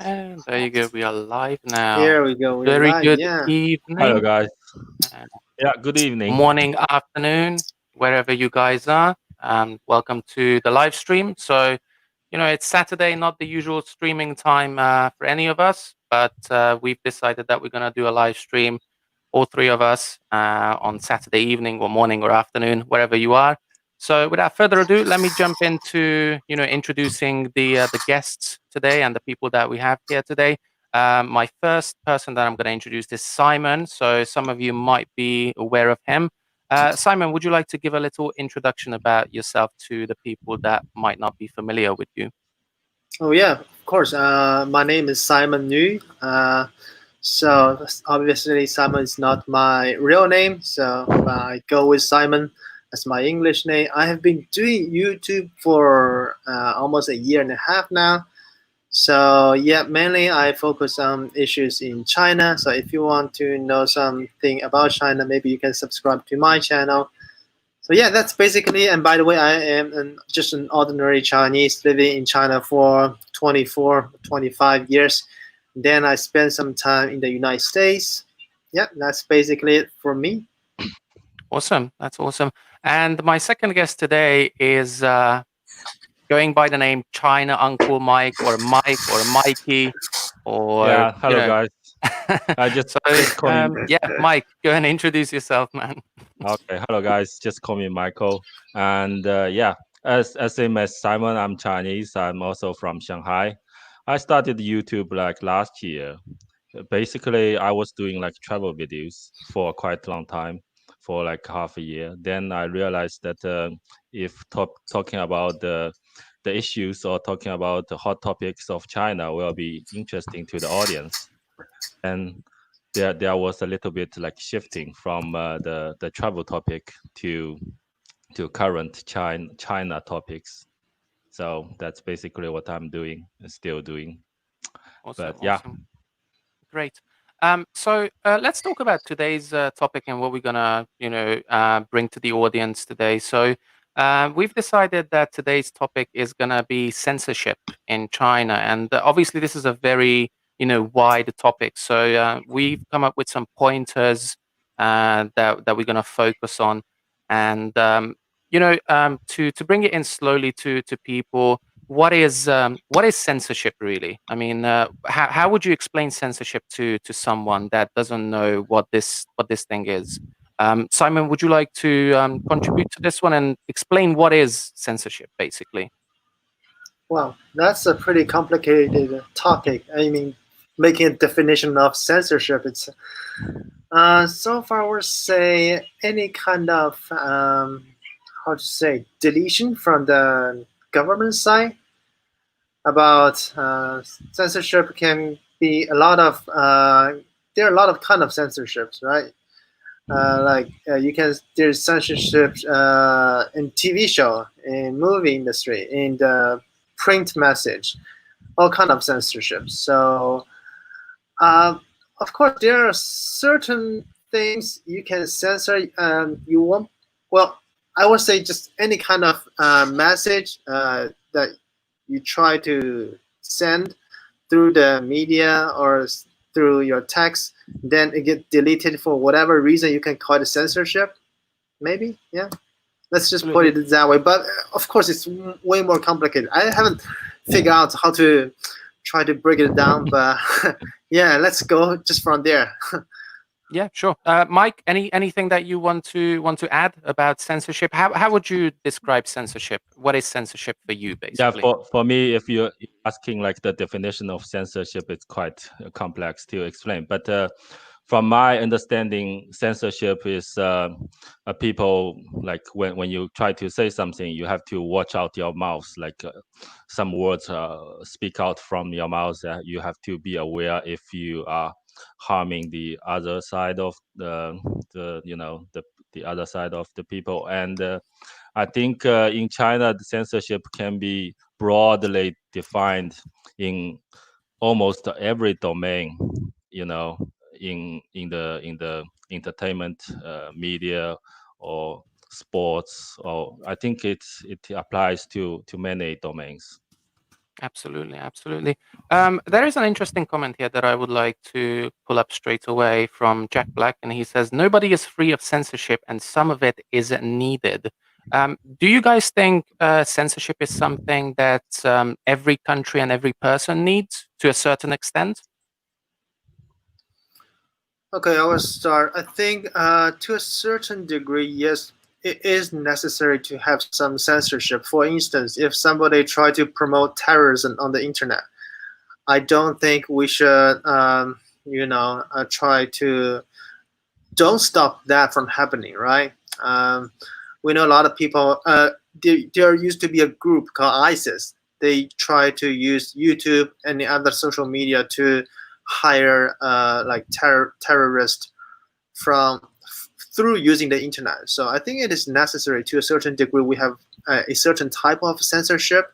And there you go. We are live now. Here we go. We're Very live. good Yeah. Hello, evening, guys. uh, Yeah, good evening. morning, afternoon, wherever you guys are. Welcome to the live stream. So, it's Saturday, not the usual streaming time for any of us, but we've decided that we're going to do a live stream, all three of us, on Saturday evening or morning or afternoon, wherever you are. So, without further ado, let me jump into introducing the guests today and the people that we have here today. My first person that I'm going to introduce is Simon. So, some of you might be aware of him. Simon, would you like to give a little introduction about yourself to the people that might not be familiar with you? Oh yeah. Of course. My name is Simon Yu. So obviously Simon is not my real name. So I go with Simon as my English name. I have been doing YouTube for almost a year and a half now. So yeah, mainly I focus on issues in China. So if you want to know something about China, maybe you can subscribe to my channel. So yeah, that's basically. And by the way, I am just an ordinary Chinese living in China for 24, 25 years. Then I spent some time in the United States. Yeah, that's basically it for me. Awesome. That's awesome. And my second guest today is going by the name China Uncle Mike or Mikey or, Yeah, hello, guys. I so, just call me. yeah, Mike, go and introduce yourself, man. Okay, hello, guys. Just call me Michael. And yeah, as same as Simon, I'm Chinese. I'm also from Shanghai. I started YouTube like last year. Basically, I was doing like travel videos for quite a long time, for like half a year. Then I realized that if talking about the issues or talking about the hot topics of China will be interesting to the audience. And there was a little bit like shifting from the travel topic to current China topics. So that's basically what I'm doing and still doing. Awesome. But yeah, Awesome. Great. So let's talk about today's topic and what we're gonna, bring to the audience today. So we've decided that today's topic is gonna be censorship in China, and obviously this is a very, wide topic. So we've come up with some pointers that we're gonna focus on, and to bring it in slowly to people. What is censorship really? I mean, how would you explain censorship to someone that doesn't know what this thing is? Simon, would you like to contribute to this one and explain what is censorship, basically? Wow, that's a pretty complicated topic. I mean, making a definition of censorship, it's so far I would say any kind of how to say deletion from the government side about censorship can be a lot of there are a lot of kind of censorships, right? You can there's censorship in TV show, in movie industry, in the print message, all kind of censorship. So uh, of course there are certain things you can censor. You won't. Well, I would say just any kind of message that you try to send through the media or through your text, then it get deleted for whatever reason. You can call it censorship, maybe. Yeah, let's just put Absolutely. it that way. But of course, it's way more complicated. I haven't figured out how to try to break it down, but yeah, let's go just from there. Yeah, sure. Mike, anything that you want to add about censorship? How would you describe censorship? What is censorship for you, yeah. basically? For me, if you're asking like the definition of censorship, it's quite complex to explain. But from my understanding, censorship is people like when you try to say something, you have to watch out your mouth. Like some words speak out from your mouth. You have to be aware if you are harming the other side of the other side of the people. And I think in China, the censorship can be broadly defined in almost every domain. You know, in the entertainment, media, or sports. Or I think it applies to many domains. Absolutely, absolutely. There is an interesting comment here that I would like to pull up straight away from Jack Black, and he says, "Nobody is free of censorship, and some of it is needed." Do you guys think censorship is something that every country and every person needs to a certain extent? Okay, I will start. I think to a certain degree, yes, it is necessary to have some censorship. For instance, if somebody try to promote terrorism on the internet, I don't think we should, try to don't stop that from happening, right? We know a lot of people. There used to be a group called ISIS. They try to use YouTube and the other social media to hire like terrorists from through using the internet. So I think it is necessary to a certain degree. We have a certain type of censorship,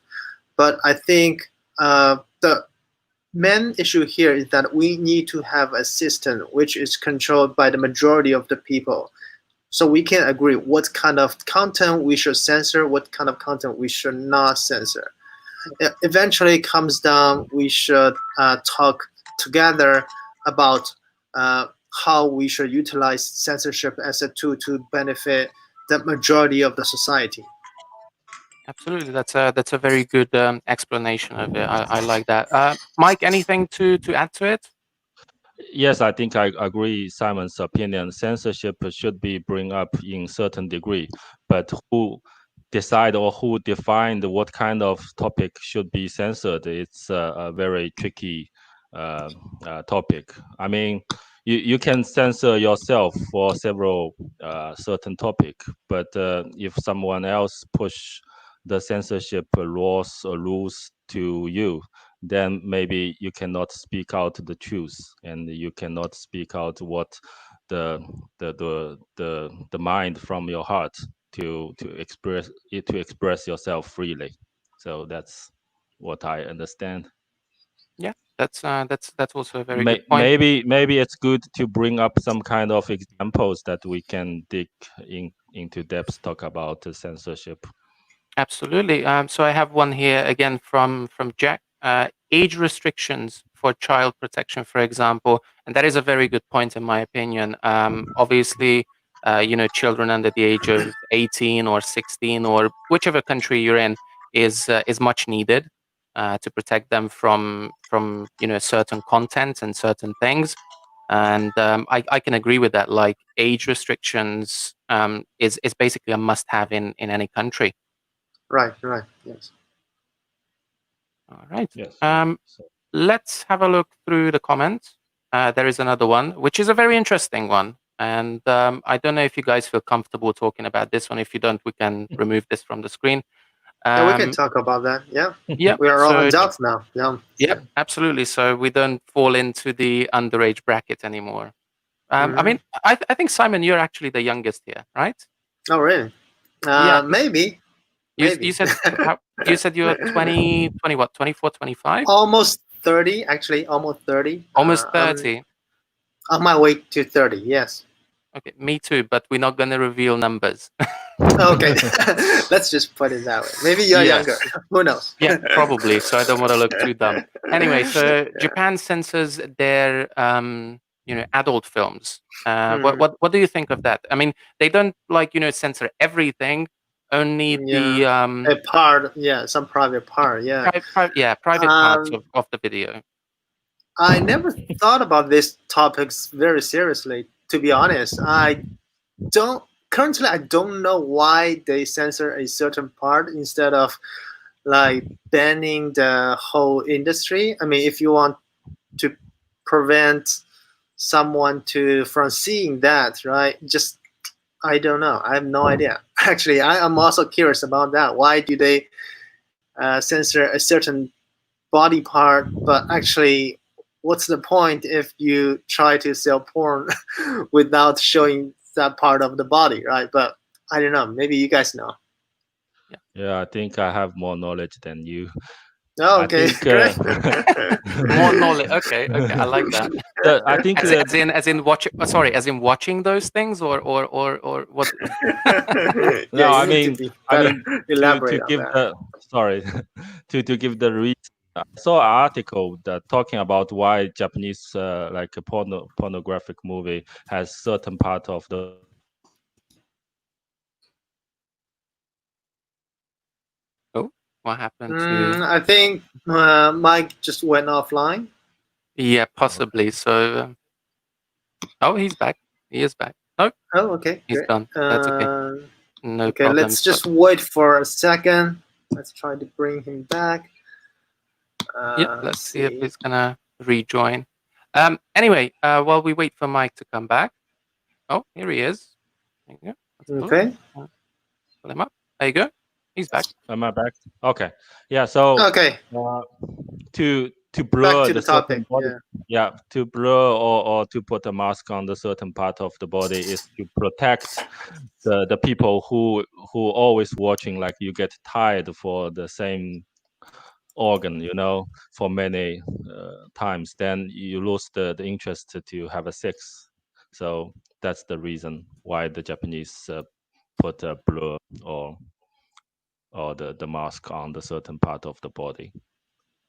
but I think the main issue here is that we need to have a system which is controlled by the majority of the people, so we can agree what kind of content we should censor, what kind of content we should not censor. Eventually it comes down, we should talk together about how we should utilize censorship as a tool to benefit the majority of the society. Absolutely, that's a very good explanation of it. I like that. Mike, anything to add to it? Yes, I think I agree Simon's opinion. Censorship should be bring up in certain degree, but who decide or who defined what kind of topic should be censored? It's a very tricky topic. I mean, you can censor yourself for several certain topic, but if someone else push the censorship laws or rules to you, then maybe you cannot speak out the truth, and you cannot speak out what the mind from your heart to express yourself freely. So that's what I understand. Yeah, that's also a very good point. Maybe it's good to bring up some kind of examples that we can dig into depth, talk about the censorship. Absolutely. So I have one here again from Jack. Age restrictions for child protection, for example, and that is a very good point in my opinion. Obviously, children under the age of 18 or 16 or whichever country you're in is much needed to protect them from certain content and certain things. And I can agree with that. Like age restrictions is basically a must-have in any country. Right, yes. All right. Yes. Let's have a look through the comments. There is another one, which is a very interesting one. And I don't know if you guys feel comfortable talking about this one. If you don't, we can remove this from the screen. Yeah, we can talk about that. Yeah. Yeah. We are all adults now. Yeah. Yeah, absolutely. So we don't fall into the underage bracket anymore. I mean, I think, Simon, you're actually the youngest here, right? Oh, really? Yeah. Maybe. You said you're 20 what, 24, 25? Almost 30, actually, almost 30. Almost 30. On my way to 30, yes. Okay, me too, but we're not going to reveal numbers. Okay, let's just put it that way. Maybe you're younger. Who knows? Yeah, probably. So I don't want to look too dumb. Anyway, so Japan censors their adult films. What do you think of that? I mean, they don't censor everything. Only the a part, some private part, private parts of the video. I never thought about these topics very seriously. To be honest, I don't know why they censor a certain part instead of like banning the whole industry. I mean, if you want to prevent someone from seeing that, right? Just I don't know. I have no idea. Actually, I am also curious about that. Why do they censor a certain body part? But actually, what's the point if you try to sell porn without showing that part of the body, right? But I don't know. Maybe you guys know. Yeah, I think I have more knowledge than you. Oh, okay. I think, more knowledge. Okay, I like that. I think as in watching those things, or what? No, I mean elaborate to give the to give the reason saw an article that talking about why Japanese like a pornographic movie has certain part of the body is Oh, what happened to? I think Mike just went offline. Yeah, okay. possibly. So, oh, he's back. He is back. Nope, Oh, okay, he's great. gone. That's okay. No Okay, problem. let's So, just wait for a second. Let's try to bring him back. yeah, Let's let's see if see. he's gonna rejoin. Anyway, while we wait for Mike to come back. Oh, here he is. There you go. Okay. Pull him up. There you go. He's back. Am I back? Okay. Yeah. So Okay. To Back blur to the the topic. certain body, Yeah. to blur or to put a mask on the certain part of the body is to protect the people who always watching, like you get tired for the same organ, for many times, then you lose the interest to have a sex. So that's the reason why the Japanese put a blur or the mask on the certain part of the body.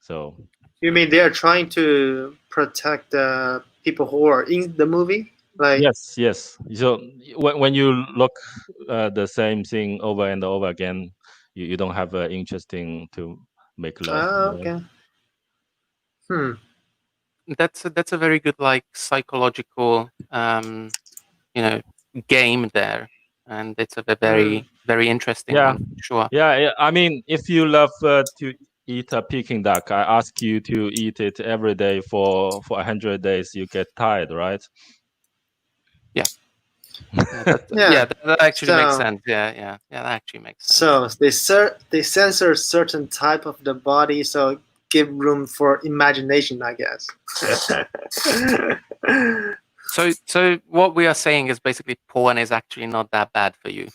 So You mean they are trying to protect the people who are in the movie? Like, yes. So when you look the same thing over and over again, you don't have interesting to make love. okay. Hmm. That's a very good like psychological game there, and it's a Hmm. very interesting Yeah, one for sure. yeah. I mean, if you love to eat a Peking duck, I ask you to eat it every day for 100 days. You get tired, right? Yeah, Yeah. that actually makes So, sense. Yeah, that actually makes sense. so they censor certain type of the body, so give room for imagination, I guess. So what we are saying is basically porn is actually not that bad for you.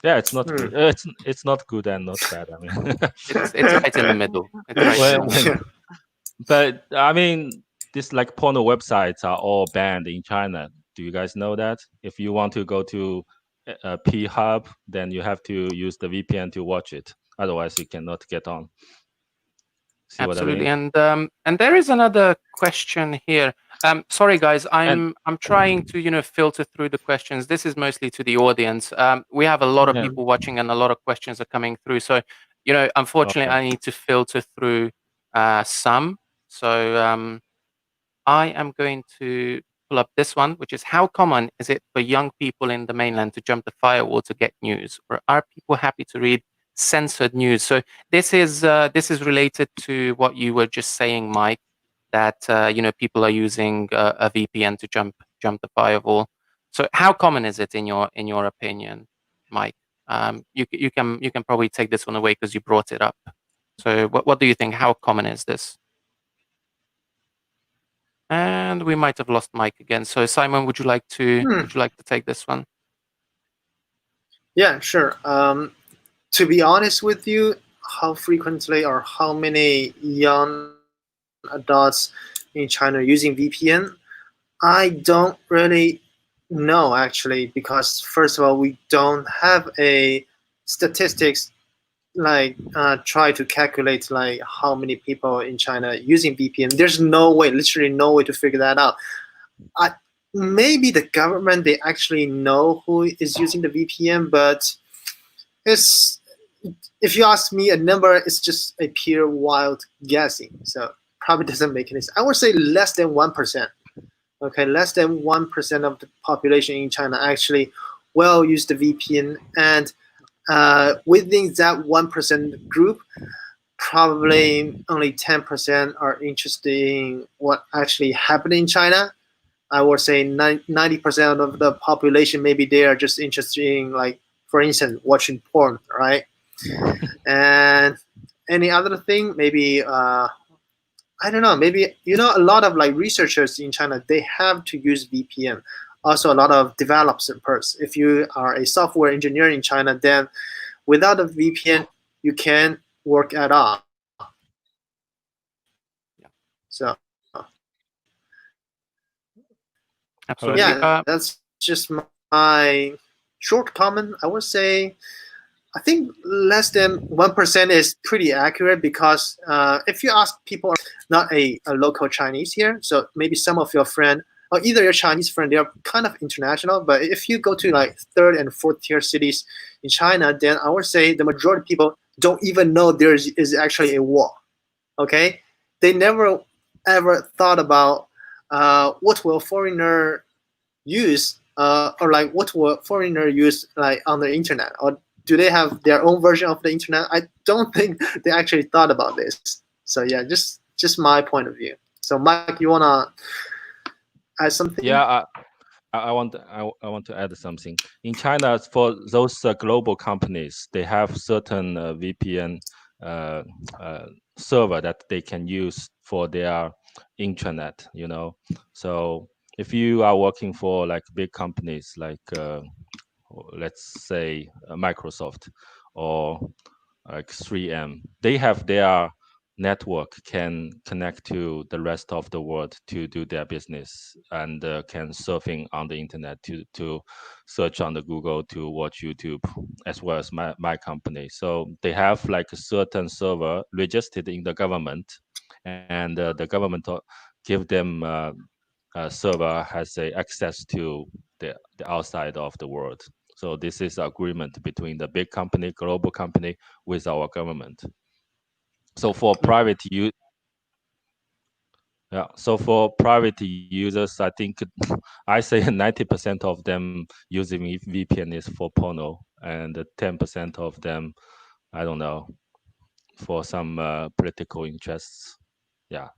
Yeah, it's not Hmm. good. It's not good and not bad. I mean, It's right in the middle. It's right in the middle. when, but I mean, this like porno websites are all banned in China. Do you guys know that? If you want to go to a P Hub, then you have to use the VPN to watch it. Otherwise, you cannot get on. See what I Absolutely, mean? and there is another question here. Sorry, guys, And I'm trying to filter through the questions. This is mostly to the audience. We have a lot of yeah, people watching, and a lot of questions are coming through. So, unfortunately, okay. I need to filter through some. So, I am going to pull up this one, which is how common is it for young people in the mainland to jump the firewall to get news, or are people happy to read censored news? So this is related to what you were just saying, Mike, that people are using a VPN to jump the firewall. So how common is it in your opinion, Mike? You can probably take this one away because you brought it up. So what do you think? How common is this? And we might have lost Mike again. So Simon, Hmm. would you like to take this one? Yeah, sure. To be honest with you, how frequently or how many young adults in China are using VPN, I don't really know actually, because first of all, we don't have a statistics like try to calculate like how many people in China using VPN. There's no way, literally no way to figure that out. I, maybe the government they actually know who is using the VPN, but it's if you ask me a number, it's just a pure wild guessing. So probably doesn't make any sense. I would say less than 1%. Okay, less than 1% of the population in China actually will use the VPN, and within that 1% group, probably only 10% are interested in what actually happened in China. I would say 90% of the population, maybe they are just interested in, like, for instance, watching porn, right? And any other thing, maybe I don't know. Maybe a lot of like researchers in China they have to use VPN. Also, a lot of developers. If you are a software engineer in China, then without a VPN, you can't work at all. Yeah, So absolutely. yeah, that's just my short comment. I would say I think less than 1% is pretty accurate because if you ask people, not a local Chinese here, so maybe some of your friend or either your Chinese friend, they are kind of international. But if you go to like third and fourth tier cities in China, then I would say the majority of people don't even know there is actually a war. Okay, they never ever thought about what will foreigner use or like what will foreigner use like on the internet, or do they have their own version of the internet? I don't think they actually thought about this. So yeah, just my point of view. So Mike, you wanna add something? Yeah, I want to add something. In China, for those global companies, they have certain VPN uh, server that they can use for their intranet. So if you are working for like big companies like let's say Microsoft or like 3M, they have their network can connect to the rest of the world to do their business and can surfing on the internet to search on the Google to watch YouTube as well as my company. So they have like a certain server registered in the government, and the government give them server has a access to the outside of the world. So this is agreement between the big company, global company, with our government. So for private use, yeah. So for private users, I think I say 90% of them using VPN is for porno, and 10% of them, I don't know, for some political interests. Yeah,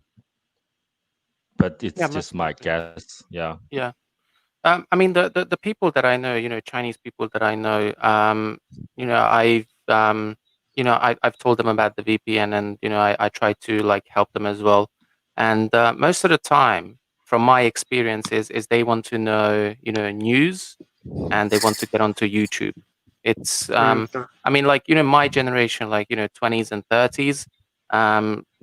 but Yeah, it's just most my likely. guess. Yeah. Yeah. I mean, the people that I know, Chinese people that I know, I've told them about the VPN, and I try to like help them as well. And most of the time, from my experience, is they want to know, news, and they want to get onto YouTube. It's Mm, I mean, like, my generation, like, 20s and 30s,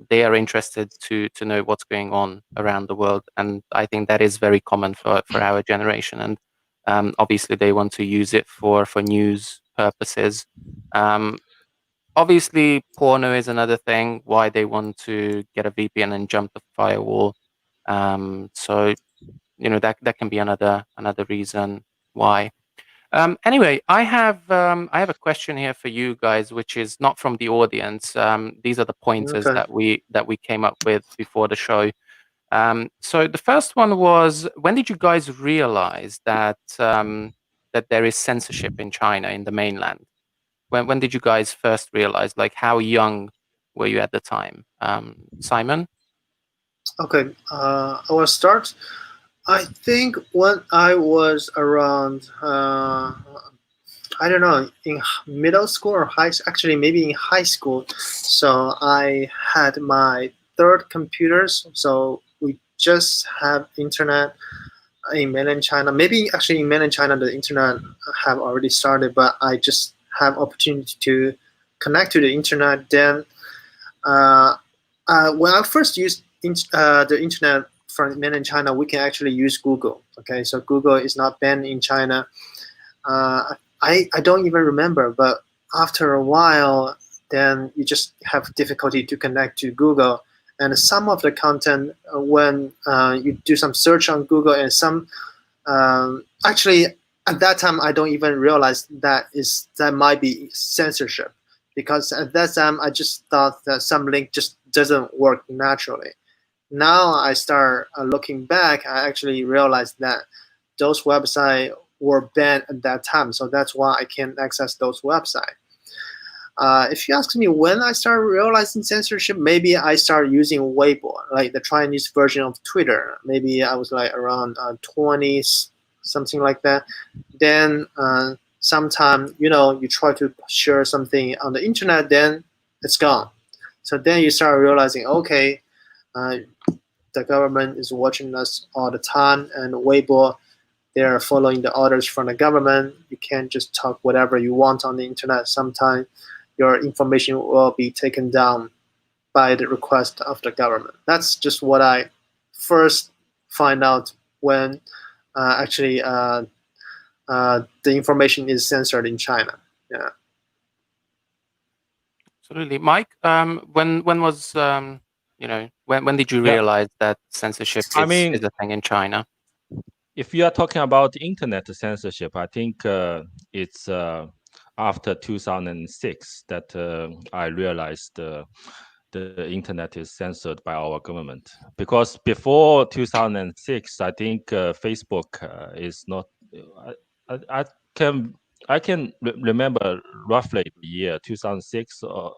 they are interested to know what's going on around the world, and I think that is very common for our generation. And obviously, they want to use it for news purposes. Um, Obviously, porno is another thing why they want to get a VPN and jump the firewall. So that can be another reason why. Anyway, I have a question here for you guys, which is not from the audience. These are the pointers okay. that we came up with before the show. So the first one was, when did you guys realize that there is censorship in China, in the mainland? When did you guys first realize? Like, how young were you at the time? Simon? Okay. I will start. I think when I was around I don't know, in middle school or actually maybe in high school. So I had my third computers. So we just have internet in mainland China. Maybe actually in mainland China the internet have already started, but I just have opportunity to connect to the internet. Then uh, when I first used the internet from mainland China, we can actually use Google. Okay, so Google is not banned in China. I don't even remember, but after a while, then you just have difficulty to connect to Google. And some of the content, when you do some search on Google, and some actually at that time I don't even realize that might be censorship, because at that time I just thought that some link just doesn't work naturally. Now I start looking back, I actually realized that those websites were banned at that time, so that's why I can't access those websites. If you ask me when I started realizing censorship, maybe I started using Weibo, like the Chinese version of Twitter. Maybe I was like around 20, something like that. Then sometime, you try to share something on the internet, then it's gone. So then you start realizing, okay, uh, the government is watching us all the time, and Weibo, they're following the orders from the government. You can't just talk whatever you want on the internet. Sometimes your information will be taken down by the request of the government. That's just what I first find out when actually the information is censored in China. Yeah. Absolutely, Mike. When was when did you Yeah, realize that censorship I is mean, a thing in China? if you are talking about internet censorship, I think it's after 2006 that I realized the internet is censored by our government. Because before 2006, I think Facebook is not. I can remember roughly the year 2006 or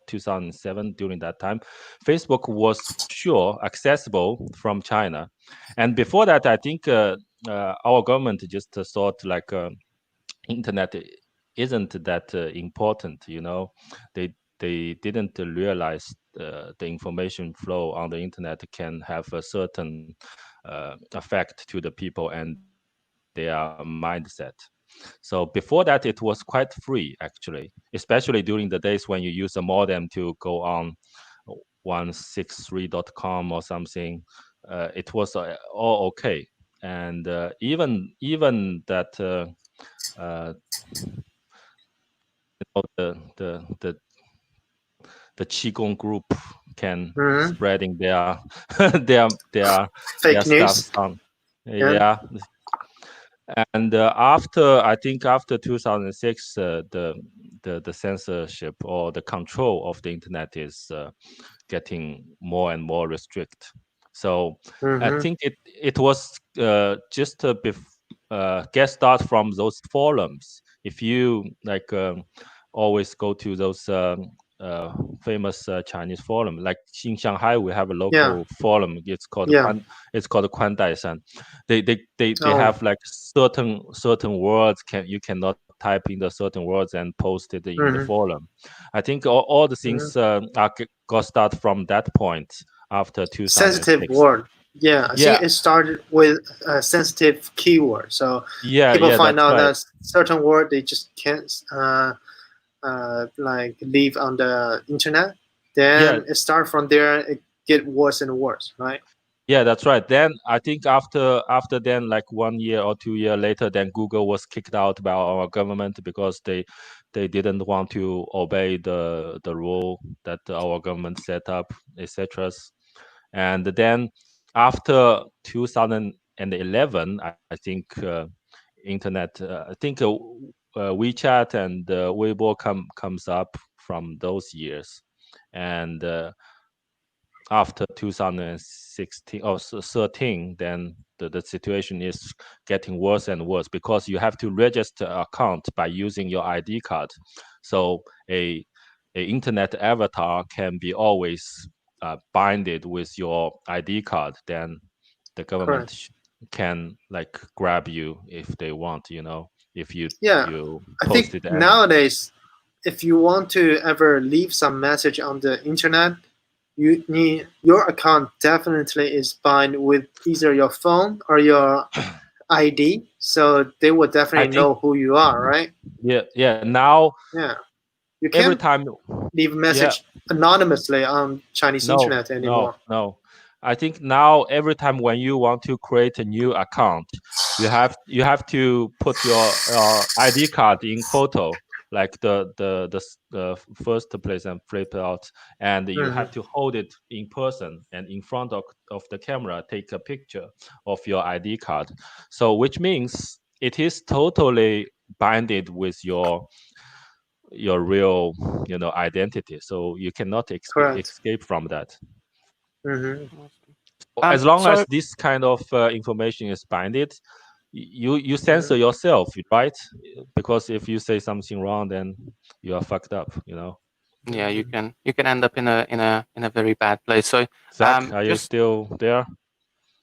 2007. During that time, Facebook was for sure accessible from China, and before that, I think our government just thought like internet isn't that important. They didn't realize the information flow on the internet can have a certain effect to the people and their mindset. So before that, it was quite free actually, especially during the days when you use a modem to go on 163.com or something. It was all okay, and even that the the qigong group can Hmm. spreading their their their Fake stuff news. on. Yeah. Yeah, and after I think after 2006, the censorship or the control of the internet is getting more and more restrict. So I Hmm. think it was just get start from those forums. If you like always go to those uh, famous Chinese forum, like in Shanghai, we have a Yeah. local forum. Yeah. It's called Kwandaisan. They Oh. have like certain words you cannot type in the certain words and post it in the Hmm. forum. I think all the Hmm. things got start from that point after Sensitive 2006. word. Yeah, I Yeah, think it started with a sensitive keyword. So people yeah, find that's out right. that certain word they just can't like leave on the internet. Yeah, Then it start from there. It get worse and worse, right? yeah, that's right. Then I think after then, like 1 year or 2 year later, then Google was kicked out by our government because they didn't want to obey the rule that our government set up, etc. And then after 2011, I think internet, I think WeChat and Weibo comes up from those years, and after 2016 or 13, then the situation is getting worse and worse because you have to register an account by using your ID card. So a internet avatar can be always binded with your ID card. Then the government Correct. can like grab you if they want. If Yeah, you I think posted any. nowadays, if you want to ever leave some message on the internet, you need your account definitely is bound with either your phone or your ID, so they will I definitely think know who you are, right? yeah. Now Yeah, you every can't time, leave a yeah. message anonymously on Chinese No, internet no, anymore. no. I think now every time when you want to create a new account, you have to put your ID card in photo, like the first place and flip it out, and you Hmm. have to hold it in person and in front of the camera, take a picture of your ID card. So which means it is totally binded with your real identity, so you cannot Correct. escape from that. Hmm. Awesome. As long So as this kind of information is binded, you censor Hmm. yourself, right? Because if you say something wrong, then you are fucked up. yeah, you Hmm. can end up in a very bad place. So Zach, are you just still there?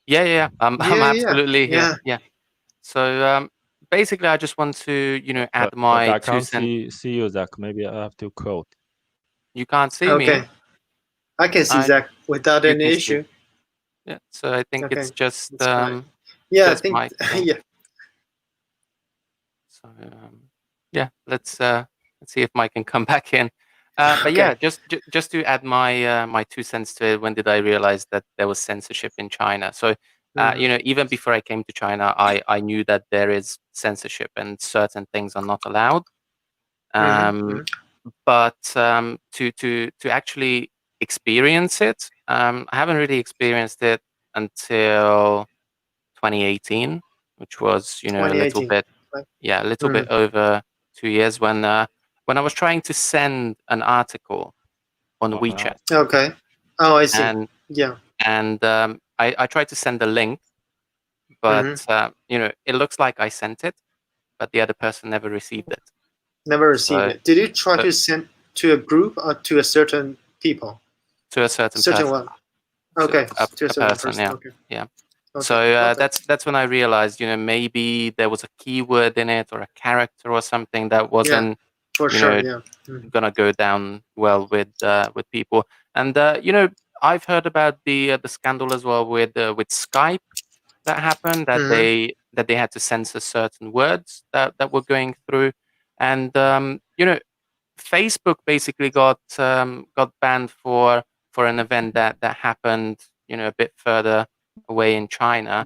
yeah. I'm Yeah, yeah, absolutely here. yeah. Yeah. So basically, I just want to add But my I two can't cents. see you, Zach. Maybe I have to quote. You can't see me. Okay, I can see I Zach without You any can see. issue. Yeah. So I think it's Okay, that's fine. um Yeah, I just think Mike thing. yeah. So yeah, let's see if Mike can come back in. But yeah, Okay. just to add my two cents to it. When did I realize that there was censorship in China? So Hmm. even before I came to China, I knew that there is censorship and certain things are not allowed. Hmm. Um, Hmm. but to actually experience it, I haven't really experienced it until 2018, which was a little 2018. bit, Right? a little bit over 2 years when I was trying to send an article on WeChat, Okay. Oh, I see. and Yeah. I tried to send a link, but it looks like I sent it, but the other person never received it. Never received So it. Did you try so to send to a group or to a certain people? to a certain Certain person, one. Okay. To a a certain person, person. yeah, Okay. yeah. Okay. So Okay. that's when I realized, maybe there was a keyword in it or a character or something that Yeah. wasn't, For you sure. know, Yeah. Mm-hmm. gonna go down well with people. And I've heard about the scandal as well with Skype that happened, that Mm-hmm. they had to censor certain words that were going through, and Facebook basically got banned for an event that happened a bit further away in China,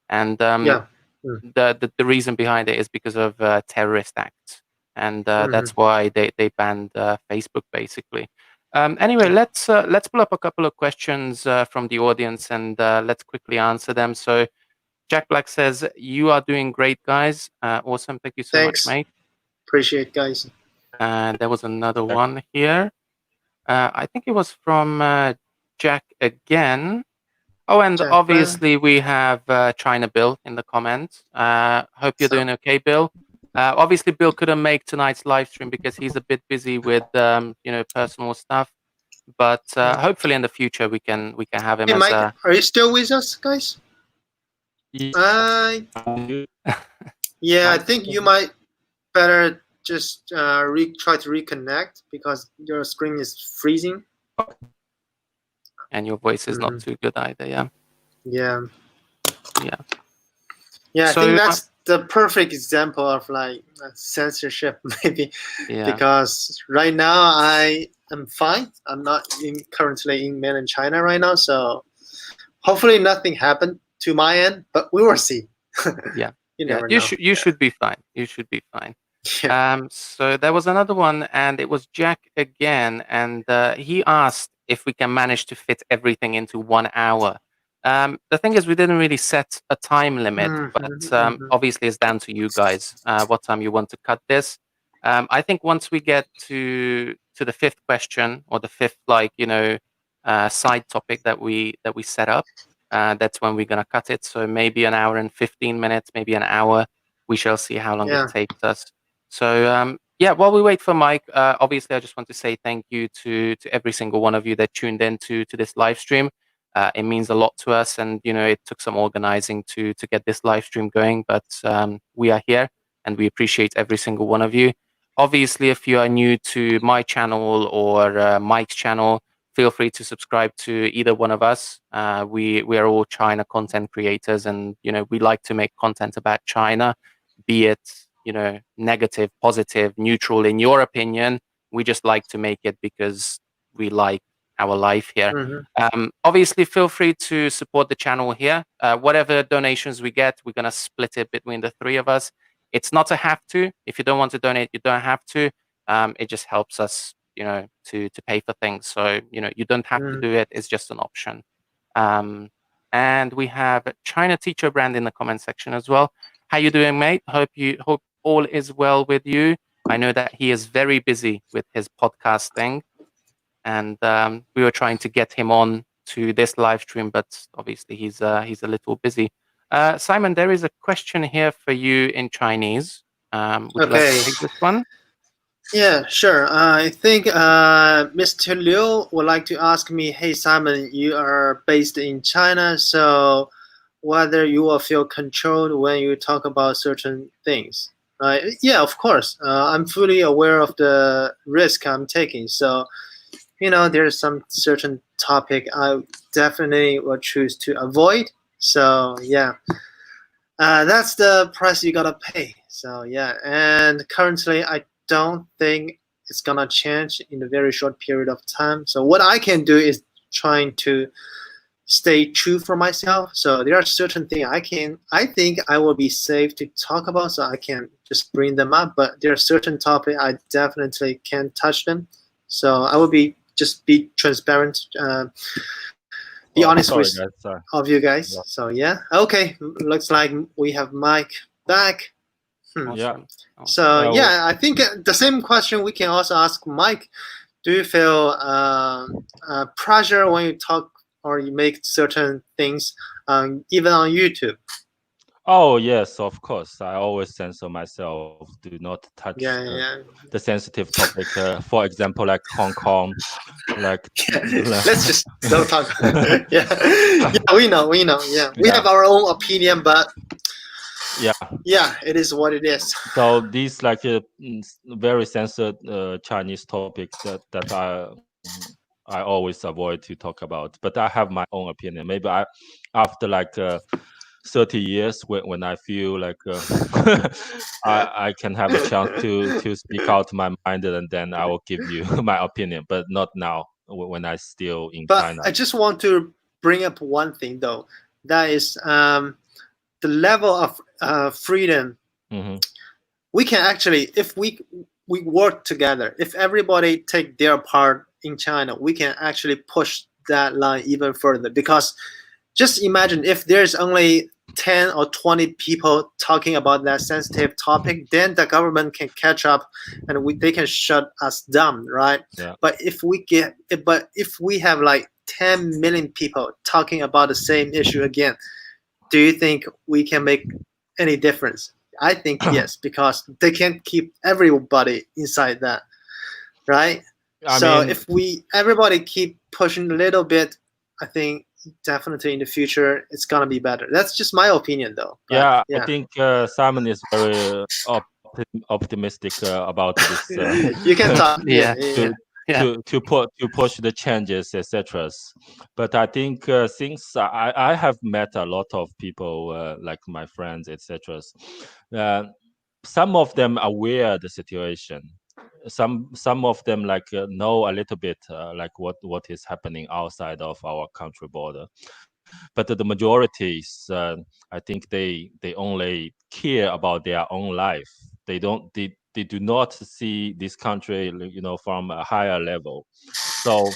and Yeah. Mm. the reason behind it is because of terrorist acts, and Mm-hmm. that's why they banned Facebook basically. Anyway, let's pull up a couple of questions from the audience, and let's quickly answer them. So Jack Black says, "You are doing great, guys. Awesome. Thank you so much, Thanks. mate." Appreciate, guys. And there was another one here. I think it was from Jack again. Oh, and Jack. obviously we have China Bill in the comments. Hope you're So, doing okay, Bill. Obviously, Bill couldn't make tonight's live stream because he's a bit busy with personal stuff. But hopefully in the future we can have him hey, as Mike, a. are you still with us, guys? Yeah, I think you might better just try to reconnect because your screen is freezing. And your voice is not Mhm. too good either. Yeah. Yeah. Yeah. Yeah, I So think that's the perfect example of like censorship, maybe, yeah. because right now I am fine. I'm not currently in mainland China right now, so hopefully nothing happened to my end, but we will see. Yeah. You Yeah. never You know. should be fine. You should be fine. Yeah. So there was another one, and it was Jack again, and he asked if we can manage to fit everything into 1 hour. The thing is, we didn't really set a time limit, but Mhm. obviously it's down to you guys what time you want to cut this. I think once we get to the fifth question or the fifth, side topic that we set up, that's when we're gonna cut it. So maybe an hour and 15 minutes, maybe an hour. We shall see how long it Yeah. takes us. So while we wait for Mike, obviously I just want to say thank you to every single one of you that tuned in to this live stream. It means a lot to us, and it took some organizing to get this live stream going, but we are here, and we appreciate every single one of you. Obviously, if you are new to my channel or Mike's channel, feel free to subscribe to either one of us. We are all China content creators, and we like to make content about China, be it negative, positive, neutral in your opinion. We just like to make it because we like our life here. Hmm. Obviously, feel free to support the channel here. Whatever donations we get, we're gonna split it between the three of us. It's not a have to. If you don't want to donate, you don't have to. It just helps us, to pay for things. So you don't have to Hmm. do it. It's just an option. And we have China Teacher Brand in the comment section as well. How you doing, mate? Hope all is well with you. I know that he is very busy with his podcasting, and we were trying to get him on to this live stream, but obviously he's a little busy. Simon, there is a question here for you in Chinese. Would you like to Okay. take this one? Yeah, sure. I think Mr. Liu would like to ask me, hey, Simon, you are based in China, so whether you will feel controlled when you talk about certain things. Right? Yeah, of course. I'm fully aware of the risk I'm taking. So, there's some certain topic I definitely will choose to avoid. So, yeah. That's the price you gotta pay. So yeah, and currently I don't think it's gonna change in a very short period of time. So what I can do is trying to stay true for myself. So there are certain things I think I will be safe to talk about, so I can just bring them up. But there are certain topics I definitely can't touch them. So I will be transparent, be honest sorry, with guys. of you guys. Yeah. So yeah, okay. Looks like we have Mike back. Yeah. Awesome. So well, yeah, I think the same question we can also ask Mike. Do you feel pressure when you talk or you make certain things, even on YouTube? Oh yes, of course. I always censor myself. Do not touch Yeah, yeah. the sensitive topic. For example, like Hong Kong, like Let's just don't talk. Yeah, yeah. We know. Yeah, we yeah, have our own opinion, but yeah. yeah, it is what it is. So these like very censored Chinese topics that I always avoid to talk about. But I have my own opinion. Maybe after like 30 years when I feel like I can have a chance to speak out my mind, and then I will give you my opinion. But not now when I still in But China. I just want to bring up one thing though. That is the level of freedom. Hmm. We can actually, if we work together, if everybody take their part in China, we can actually push that line even further. Because just imagine if there's only 10 or 20 people talking about that sensitive topic, then the government can catch up and they can shut us down, right? Yeah. But if we have like 10 million people talking about the same issue again, do you think we can make any difference? I think yes, because they can't keep everybody inside that, right? I So mean, if everybody keep pushing a little bit, I think definitely in the future it's gonna be better. That's just my opinion, though. But yeah, I yeah, think Simon is very optimistic about this. you can talk. Yeah, Yeah. yeah, Yeah. To push the changes, etc. But I think since I have met a lot of people like my friends, etc. Uh, some of them aware the situation. Some of them like know a little bit like what is happening outside of our country border. But the majorities, I think they only care about their own life. They do not see this country, from a higher level. So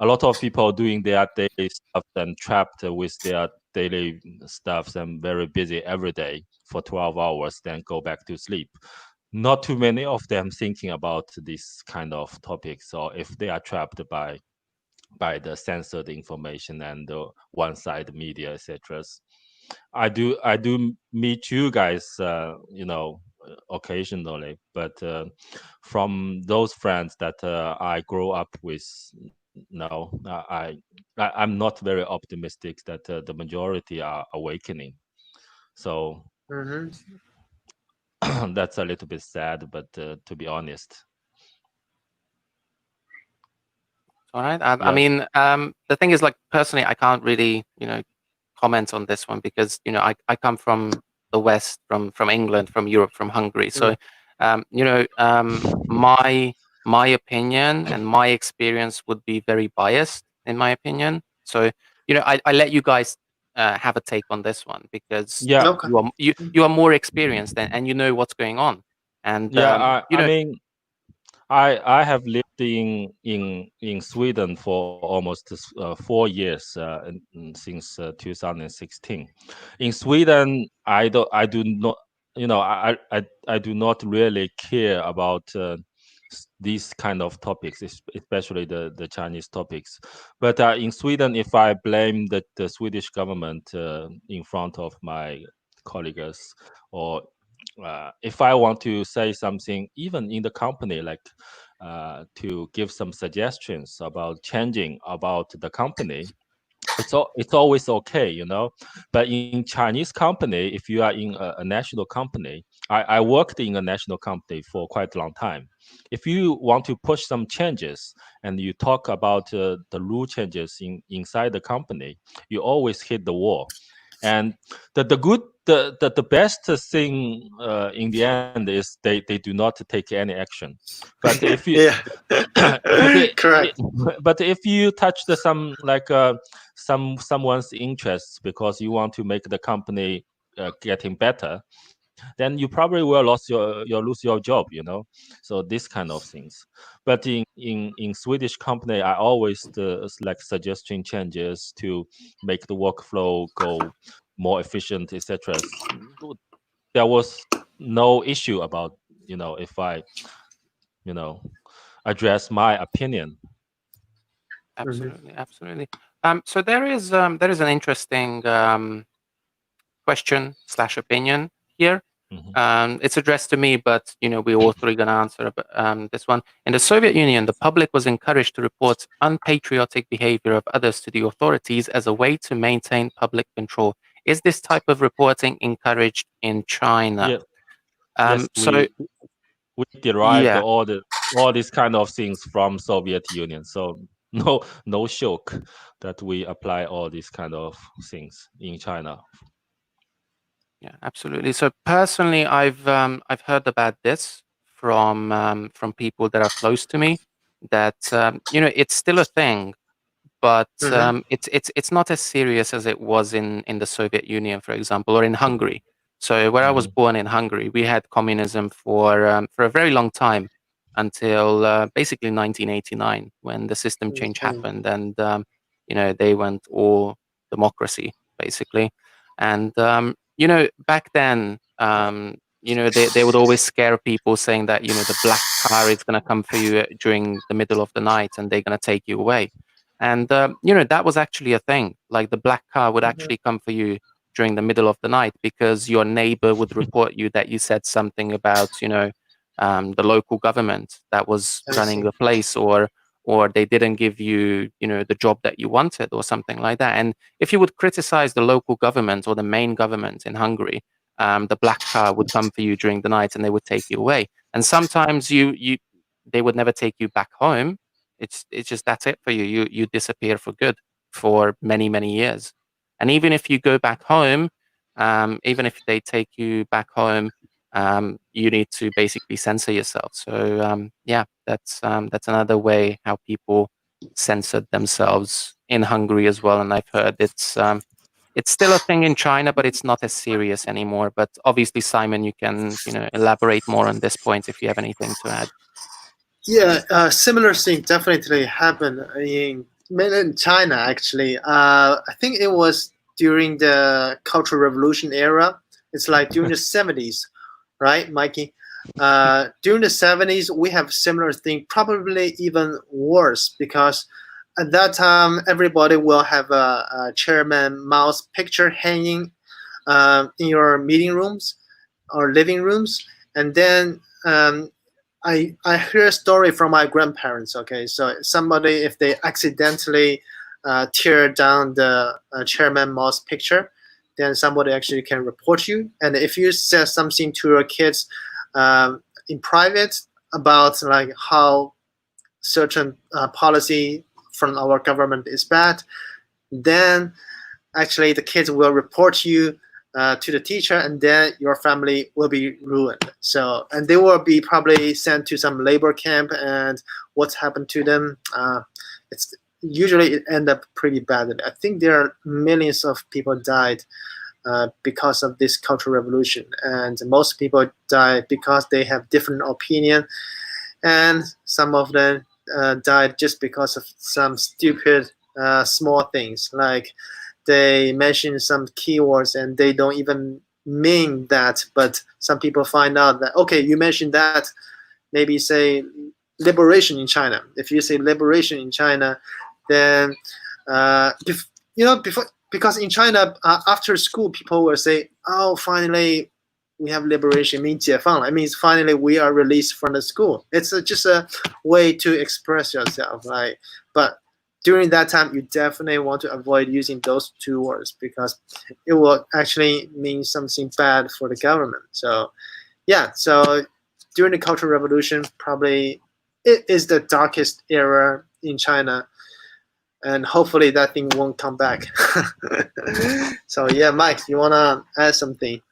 a lot of people doing their daily stuff and trapped with their daily stuffs and very busy every day for 12 hours, then go back to sleep. Not too many of them thinking about this kind of topics, or if they are trapped by the censored information and the one-side media, etc. I do meet you guys, occasionally, but from those friends that I grow up with, no, I'm not very optimistic that the majority are awakening. So hmm that's a little bit sad, but to be honest, All right. I yeah, mean, the thing is, like, personally, I can't really, comment on this one because, I come from the West, from England, from Europe, from Hungary. So, my opinion and my experience would be very biased, in my opinion. So, I let you guys have a take on this one because yeah, Okay. you are more experienced and you know what's going on. And yeah. I mean, I have lived in Sweden for almost 4 years since 2016. In Sweden, I do not, I do not really care about these kind of topics, especially the Chinese topics. But in Sweden, if I blame the Swedish government in front of my colleagues, or if I want to say something, even in the company, like to give some suggestions about changing about the company, it's always okay. But in Chinese company, if you are in a national company, I worked in a national company for quite a long time. If you want to push some changes and you talk about the rule changes inside the company, you always hit the wall. And the best thing in the end is they do not take any action. But if you yeah, but correct. but if you touch some like someone's interests because you want to make the company getting better, then you probably will lose your job, so this kind of things. But in Swedish company, I always like suggesting changes to make the workflow go more efficient, etc. There was no issue about, if I you know address my opinion. Absolutely, absolutely. So there is an interesting question slash opinion here. Mhm. It's addressed to me, but we all three gonna answer this one. In the Soviet Union, the public was encouraged to report unpatriotic behavior of others to the authorities as a way to maintain public control. Is this type of reporting encouraged in China? Yeah, yes, So we derived yeah, all these kind of things from Soviet Union. So no shock that we apply all these kind of things in China. yeah, absolutely. So personally, I've heard about this from people that are close to me. That it's still a thing, but Mm-hmm. it's not as serious as it was in the Soviet Union, for example, or in Hungary. So where I was Hmm. born in Hungary, we had communism for a very long time until basically 1989, when the system change Okay. happened, and they went all democracy basically. And back then, they would always scare people, saying that the black car is going to come for you during the middle of the night, and they're going to take you away. And that was actually a thing. Like the black car would Mm-hmm. actually come for you during the middle of the night, because your neighbor would report you that you said something about the local government that was I running see. the place, or they didn't give you the job that you wanted, or something like that. And if you would criticize the local government or the main government in Hungary, the black car would come for you during the night, and they would take you away. And sometimes they would never take you back home. It's just that's it for you. You disappear for good for many, many years. And even if you go back home, even if they take you back home, you need to basically censor yourself. So yeah, that's another way how people censored themselves in Hungary as well. And I've heard it's still a thing in China, but it's not as serious anymore. But obviously, Simon, you can elaborate more on this point if you have anything to add. Yeah, similar thing definitely happened in mainland China. Actually, I think it was during the Cultural Revolution era. It's like during the 70s, right, Mikey? During the 70s, we have similar thing, probably even worse, because at that time everybody will have a chairman Mao's picture hanging in your meeting rooms or living rooms, and then I hear a story from my grandparents. Okay, so somebody, if they accidentally tear down the chairman Mao's picture, then somebody actually can report you. And if you say something to your kids in private about like how certain policy from our government is bad, then actually the kids will report you to the teacher, and then your family will be ruined. So, and they will be probably sent to some labor camp, and what's happened to them, it's usually it end up pretty badly. I think there are millions of people died because of this cultural revolution, and most people died because they have different opinion, and some of them died just because of some stupid small things, like they mention some keywords and they don't even mean that, but some people find out that, okay, you mentioned that, maybe say liberation in China. If you say liberation in China, then before, because in China, after school people will say, oh, finally we have liberation, means 解放了. It means finally we are released from the school. It's just a way to express yourself, right? But during that time, you definitely want to avoid using those two words, because it will actually mean something bad for the government. So yeah, so during the Cultural Revolution, probably it is the darkest era in China, and hopefully that thing won't come back. So yeah, Mike, you wanna add something?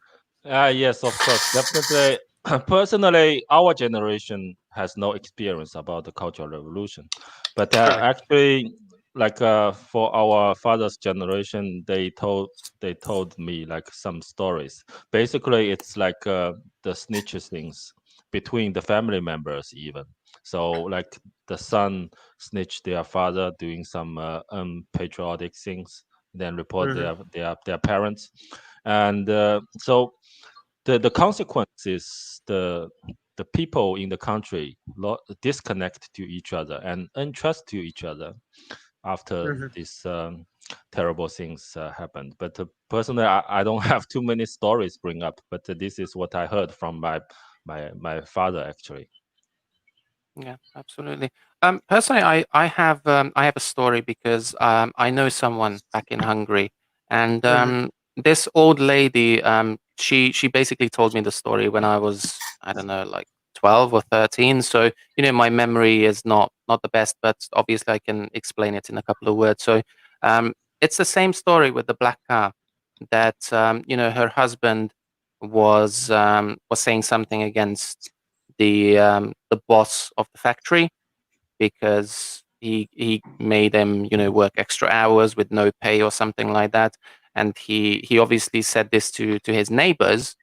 Yes, of course, definitely. Personally, our generation has no experience about the Cultural Revolution, but Correct. actually, like for our father's generation, they told me like some stories. Basically, it's like the snitches things between the family members even. So like the son snitched their father doing some unpatriotic things, then report Hmm. their parents, and so the consequence is the people in the country disconnect to each other and untrust to each other after Hmm. these terrible things happened. But personally, I don't have too many stories bring up, but this is what I heard from my father actually. Yeah, absolutely. Personally, I have a story because I know someone back in Hungary, and Hmm. this old lady, she basically told me the story when I was, I don't know, like 12 or 13. So my memory is not the best, but obviously I can explain it in a couple of words. So um, it's the same story with the black car that her husband was saying something against the boss of the factory because he made him work extra hours with no pay or something like that, and he obviously said this to his neighbors,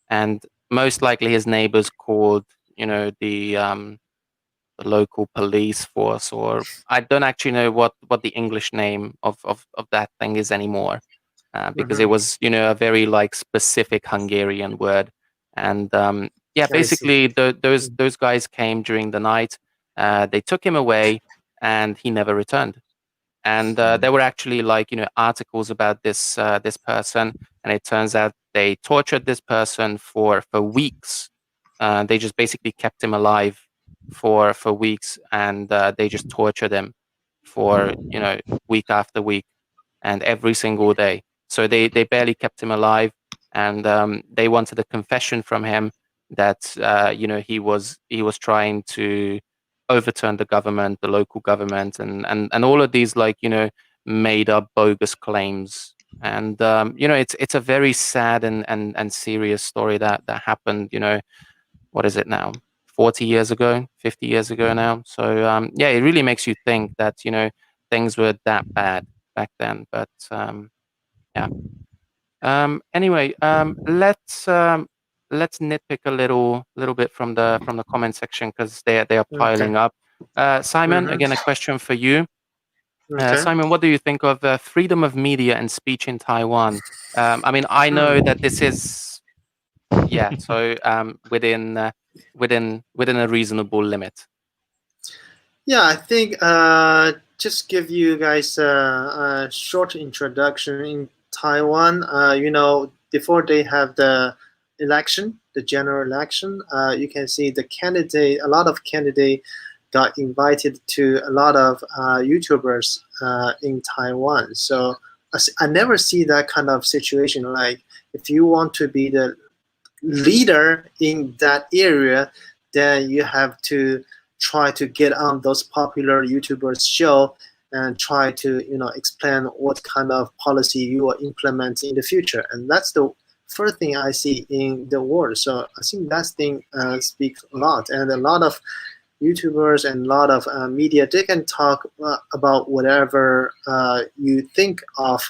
and most likely his neighbors called the local police force, or I don't actually know what the English name of that thing is anymore, because it Hmm. was a very like specific Hungarian word, and yeah, I see. basically those guys came during the night, they took him away, and he never returned. And Mm. there were actually like articles about this person, and it turns out they tortured this person for weeks. They just basically kept him alive for weeks, and they just tortured him for week after week, and every single day. So they barely kept him alive, and they wanted a confession from him that he was trying to overturn the government, the local government, and all of these like made up bogus claims. And it's a very sad and serious story that happened. What is it now? 40 years ago, 50 years ago now. So yeah, it really makes you think that things were that bad back then. But yeah. Anyway, let's nitpick a little bit from the comment section because they are Okay. piling up. Simon, Hmm. again, a question for you. Okay. Simon, what do you think of freedom of media and speech in Taiwan? I mean, I know that this is, yeah, so within a reasonable limit. Yeah, I think just give you guys a short introduction in Taiwan. Before they have the election, the general election, you can see a lot of candidate got invited to a lot of YouTubers in Taiwan. So I never see that kind of situation. Like if you want to be the leader in that area, then you have to try to get on those popular YouTubers show and try to explain what kind of policy you will implement in the future. And that's the first thing I see in the world. So I think that thing speaks a lot, and a lot of YouTubers and a lot of media, they can talk about whatever you think of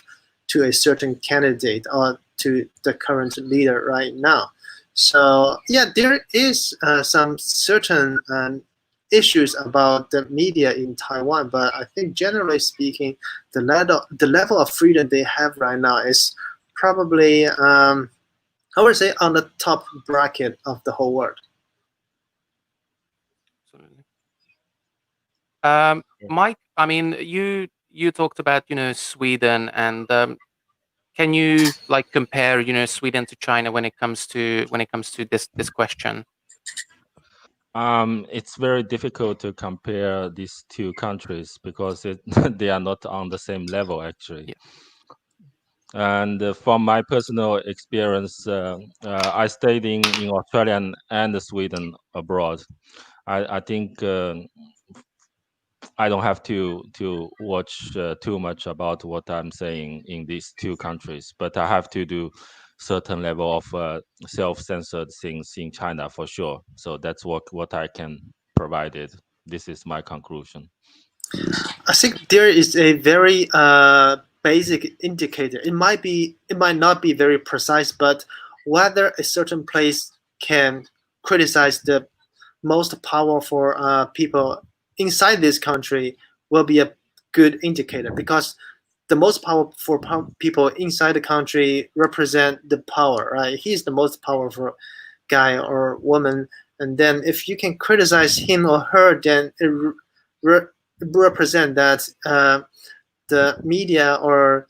to a certain candidate or to the current leader right now. So yeah, there is some certain issues about the media in Taiwan, but I think generally speaking, the level of freedom they have right now is probably I would say on the top bracket of the whole world. Absolutely. Mike, I mean, you talked about Sweden, and can you like compare Sweden to China when it comes to this question? It's very difficult to compare these two countries because they are not on the same level actually. Yeah. And from my personal experience, I stayed in Australia and Sweden abroad. I think I don't have to watch too much about what I'm saying in these two countries, but I have to do certain level of self-censored things in China for sure. So that's what I can provide it. This is my conclusion. I think there is a very basic indicator. It might not be very precise, but whether a certain place can criticize the most powerful people inside this country will be a good indicator, because the most powerful people inside the country represent the power, right? He's the most powerful guy or woman, and then if you can criticize him or her, then it re- represent that the media, or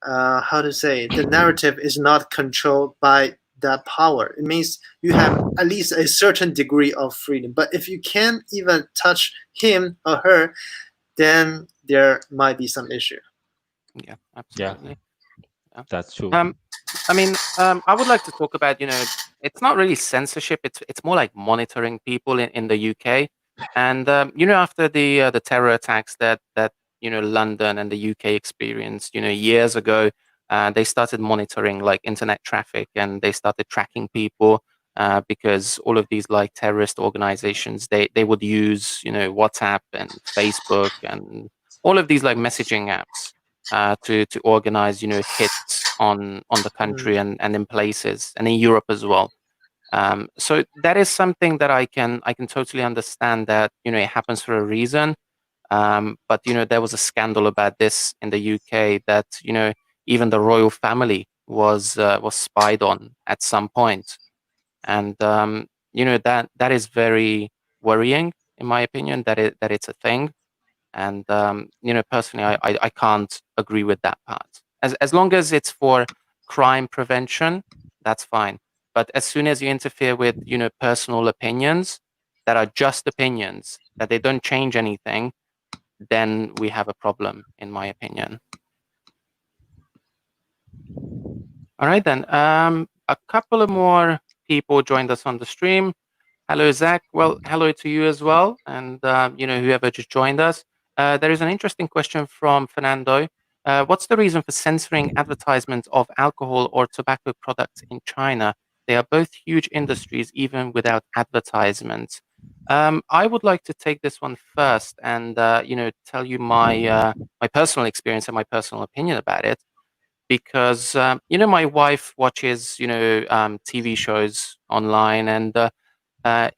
how to say, the narrative is not controlled by that power. It means you have at least a certain degree of freedom. But if you can't even touch him or her, then there might be some issue. Yeah, Yeah, absolutely. Yeah. that's true. I mean, I would like to talk about, it's not really censorship. It's more like monitoring people in the UK. And after the terror attacks that London and the UK experienced, years ago, they started monitoring like internet traffic, and they started tracking people, because all of these like terrorist organizations, they would use WhatsApp and Facebook and all of these like messaging apps, to organize hits on the Mm, country and in places and in Europe as well. So that is something that I can totally understand, that it happens for a reason. But there was a scandal about this in the UK, that even the royal family was spied on at some point. And that is very worrying, in my opinion, that it's a thing. And personally, I can't agree with that part. As long as it's for crime prevention, that's fine. But as soon as you interfere with personal opinions that are just opinions, that they don't change anything, then we have a problem, in my opinion. All right then. A couple of more people joined us on the stream. Hello, Zach. Well, hello to you as well, and whoever just joined us. There is an interesting question from Fernando. What's the reason for censoring advertisements of alcohol or tobacco products in China? They are both huge industries, even without advertisements. I would like to take this one first, and tell you my personal experience and my personal opinion about it, because my wife watches TV shows online, and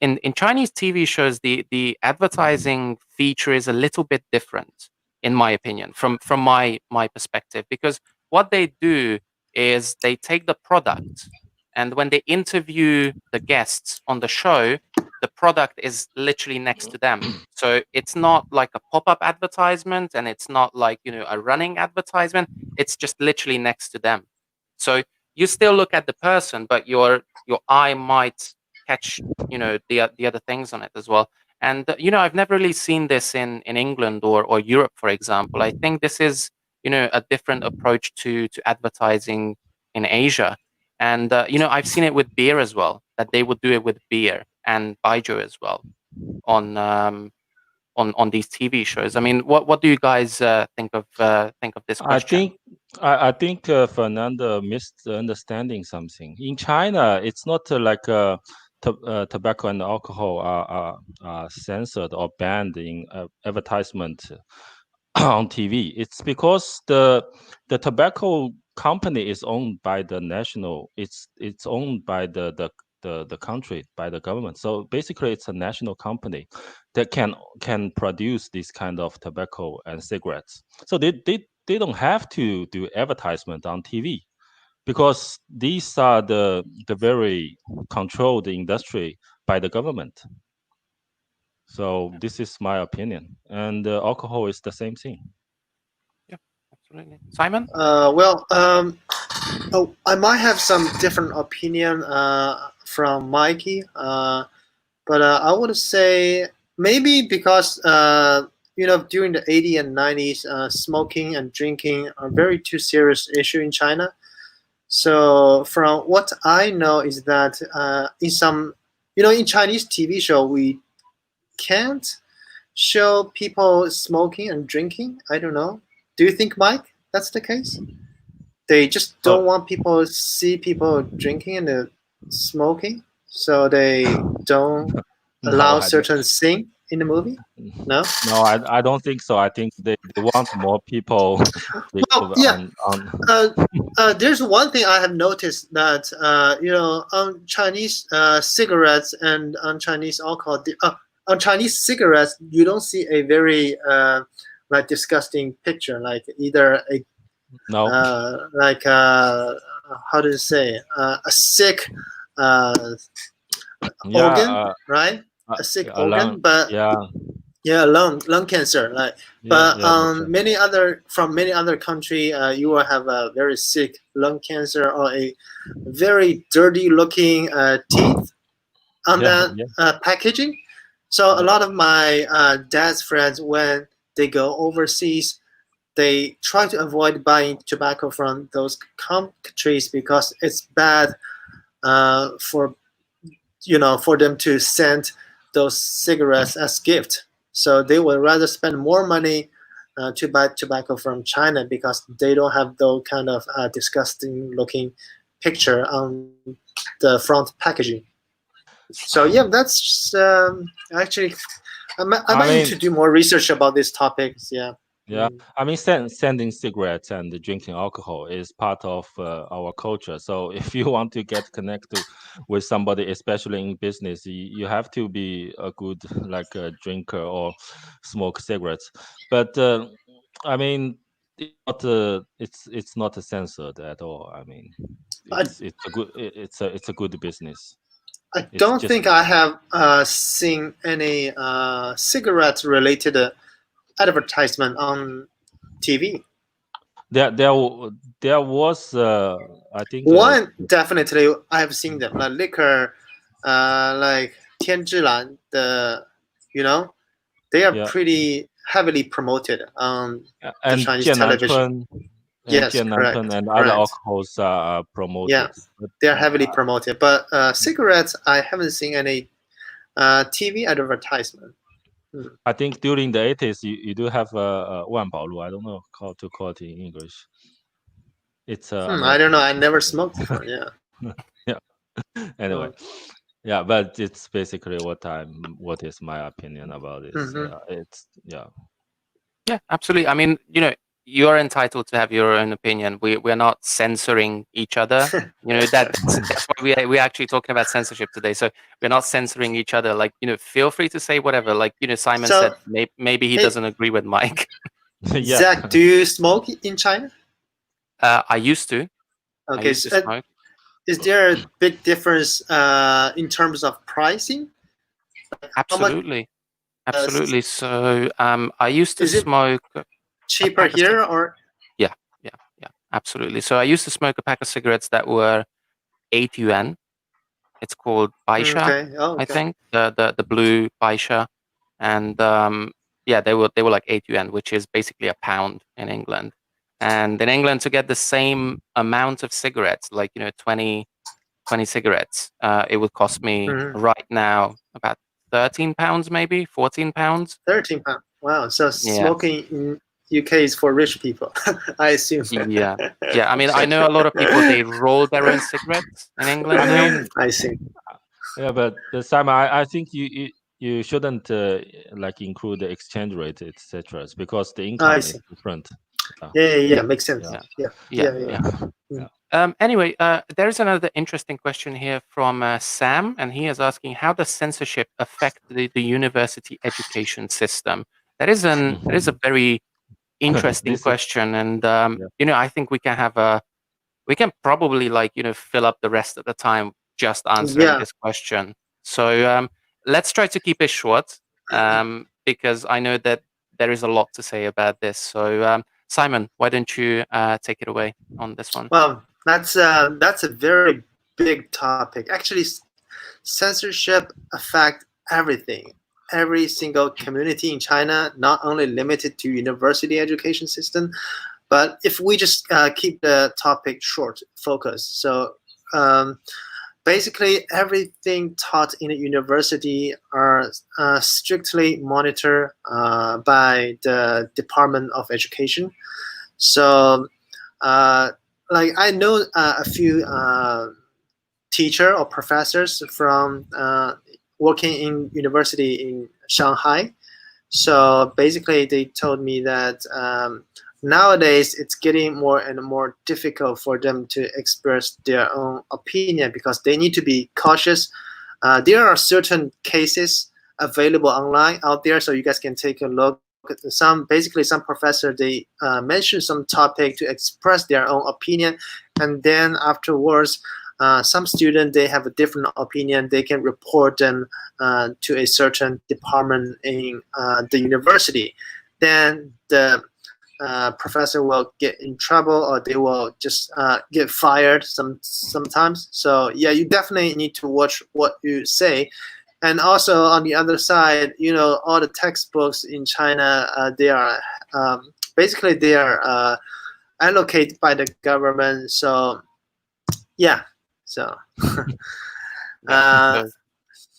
in Chinese TV shows, the advertising feature is a little bit different, in my opinion, from my perspective, because what they do is they take the product, and when they interview the guests on the show, the product is literally next to them. So it's not like a pop-up advertisement, and it's not like a running advertisement. It's just literally next to them. So you still look at the person, but your eye might catch the other things on it as well. And I've never really seen this in England or Europe, for example. I think this is a different approach to advertising in Asia. And I've seen it with beer as well, that they would do it with beer and baijiu as well on on these TV shows. I mean, what do you guys think of this I question? think I think Fernando misunderstanding something. In China, it's not like tobacco and alcohol are censored or banned in advertisement on TV. It's because the tobacco company is owned by the national. It's owned by the country, by the government. So basically, it's a national company that can produce this kind of tobacco and cigarettes. So they don't have to do advertisement on TV, because these are the very controlled industry by the government. So this is my opinion, and alcohol is the same thing. Yeah, absolutely. Simon? well, oh, I might have some different opinion from Mikey, but I would say maybe because during the 80s and 90s, smoking and drinking are very too serious issue in China. So from what I know is that in some, in Chinese TV show, we can't show people smoking and drinking. I don't know. Do you think, Mike, that's the case? They just Uh, don't want people to see people drinking and smoking, so they don't no, allow I don't. certain thing. in the movie? No. No, I don't think so. I think they want more people Well, yeah. on There's one thing I have noticed that on Chinese cigarettes and on Chinese alcohol, on Chinese cigarettes, you don't see a very like disgusting picture, like either a no. like how do you say a sick organ, Yeah, right? A sick along organ, but yeah, yeah, lung cancer. Like, yeah, but yeah, that's right. many other country, you will have a very sick lung cancer or a very dirty looking teeth on Yeah, that yeah, packaging. So a yeah. lot of my dad's friends, when they go overseas, they try to avoid buying tobacco from those countries because it's bad for for them to send those cigarettes as gift. So they would rather spend more money to buy tobacco from China because they don't have those kind of disgusting looking picture on the front packaging. So yeah, that's actually I I might need to mean, do more research about these topics. Yeah. yeah, Mm. I mean, sending cigarettes and drinking alcohol is part of our culture. So if you want to get connected with somebody, especially in business, you have to be a good like a drinker or smoke cigarettes. But I mean, it's not censored at all. I mean, I it's a good it's a good business. I It's don't just think I have seen any cigarette related advertisement on TV. there there there was I think One definitely I have seen them like liquor, like 天之蓝 you know, they are yeah. pretty heavily promoted on the And Chinese television. 剑南春 and Yes, 剑南春 correct, and other correct. alcohols are Yeah, promoted. But they are heavily promoted. But cigarettes, I haven't seen any TV advertisement. Hmm. I think during the 80s, you do have Wanbaolu. I don't know how to call it in English. It's I don't know. American. I never smoked before. Yeah. Yeah. Anyway, Mm. yeah, but it's basically what is my opinion about this. Mm-hmm. It's yeah. Yeah, absolutely. I mean, you're entitled to have your own opinion. We're not censoring each other. That's why we're actually talking about censorship today. So we're not censoring each other. Like, feel free to say whatever. Like, Simon So, said, maybe he hey, doesn't agree with Mike. Yeah. Zach, do you smoke in China? I used to. I Okay. used to So, smoke. is there a big difference in terms of pricing? How much Absolutely. Absolutely. So I used to is it smoke a cheaper pack of here or? yeah, yeah, yeah, absolutely. So I used to smoke a pack of cigarettes that were 8 yuan. It's called Baisha, Okay. Oh, I okay. think, the blue Baisha, and yeah, they were like 8 yuan, which is basically a pound in England. And in England, to get the same amount of cigarettes, like 20 cigarettes, it would cost me Mhm. right now about £13, maybe £14. 13 pounds. Wow. So Yeah, smoking in UK is for rich people, I assume. yeah, yeah. I mean, I know a lot of people, they roll their own cigarettes in England I now. mean, I see. yeah, but Simon, I think you shouldn't like include the exchange rate, etc., because the I income is see. different. Yeah, Yeah. Yeah, Makes yeah, sense. yeah, Yeah. yeah, Yeah. yeah. Mm. yeah. Anyway, there is another interesting question here from Sam, and he is asking, how does censorship affect the university education system? That is a very interesting This is question, and yeah. I think we can probably fill up the rest of the time just answering Yeah. this question. So let's try to keep it short, because I know that there is a lot to say about this. So Simon, why don't you take it away on this one? Well, that's a very big topic. Actually, censorship affect everything, every single community in China, not only limited to university education system, but if we just keep the topic short, focused. So um, basically, everything taught in a university are strictly monitored by the Department of Education. So uh, like I know a few teacher or professors from working in university in Shanghai. So basically, they told me that nowadays it's getting more and more difficult for them to express their own opinion because they need to be cautious. There are certain cases available online out there, so you guys can take a look. Some professor they mention some topic to express their own opinion, and then afterwards, some student they have a different opinion. They can report them to a certain department in the university. Then the professor will get in trouble, or they will just get fired sometimes. So yeah, you definitely need to watch what you say. And also on the other side, all the textbooks in China, they are basically they are allocated by the government. So yeah, so Yeah. So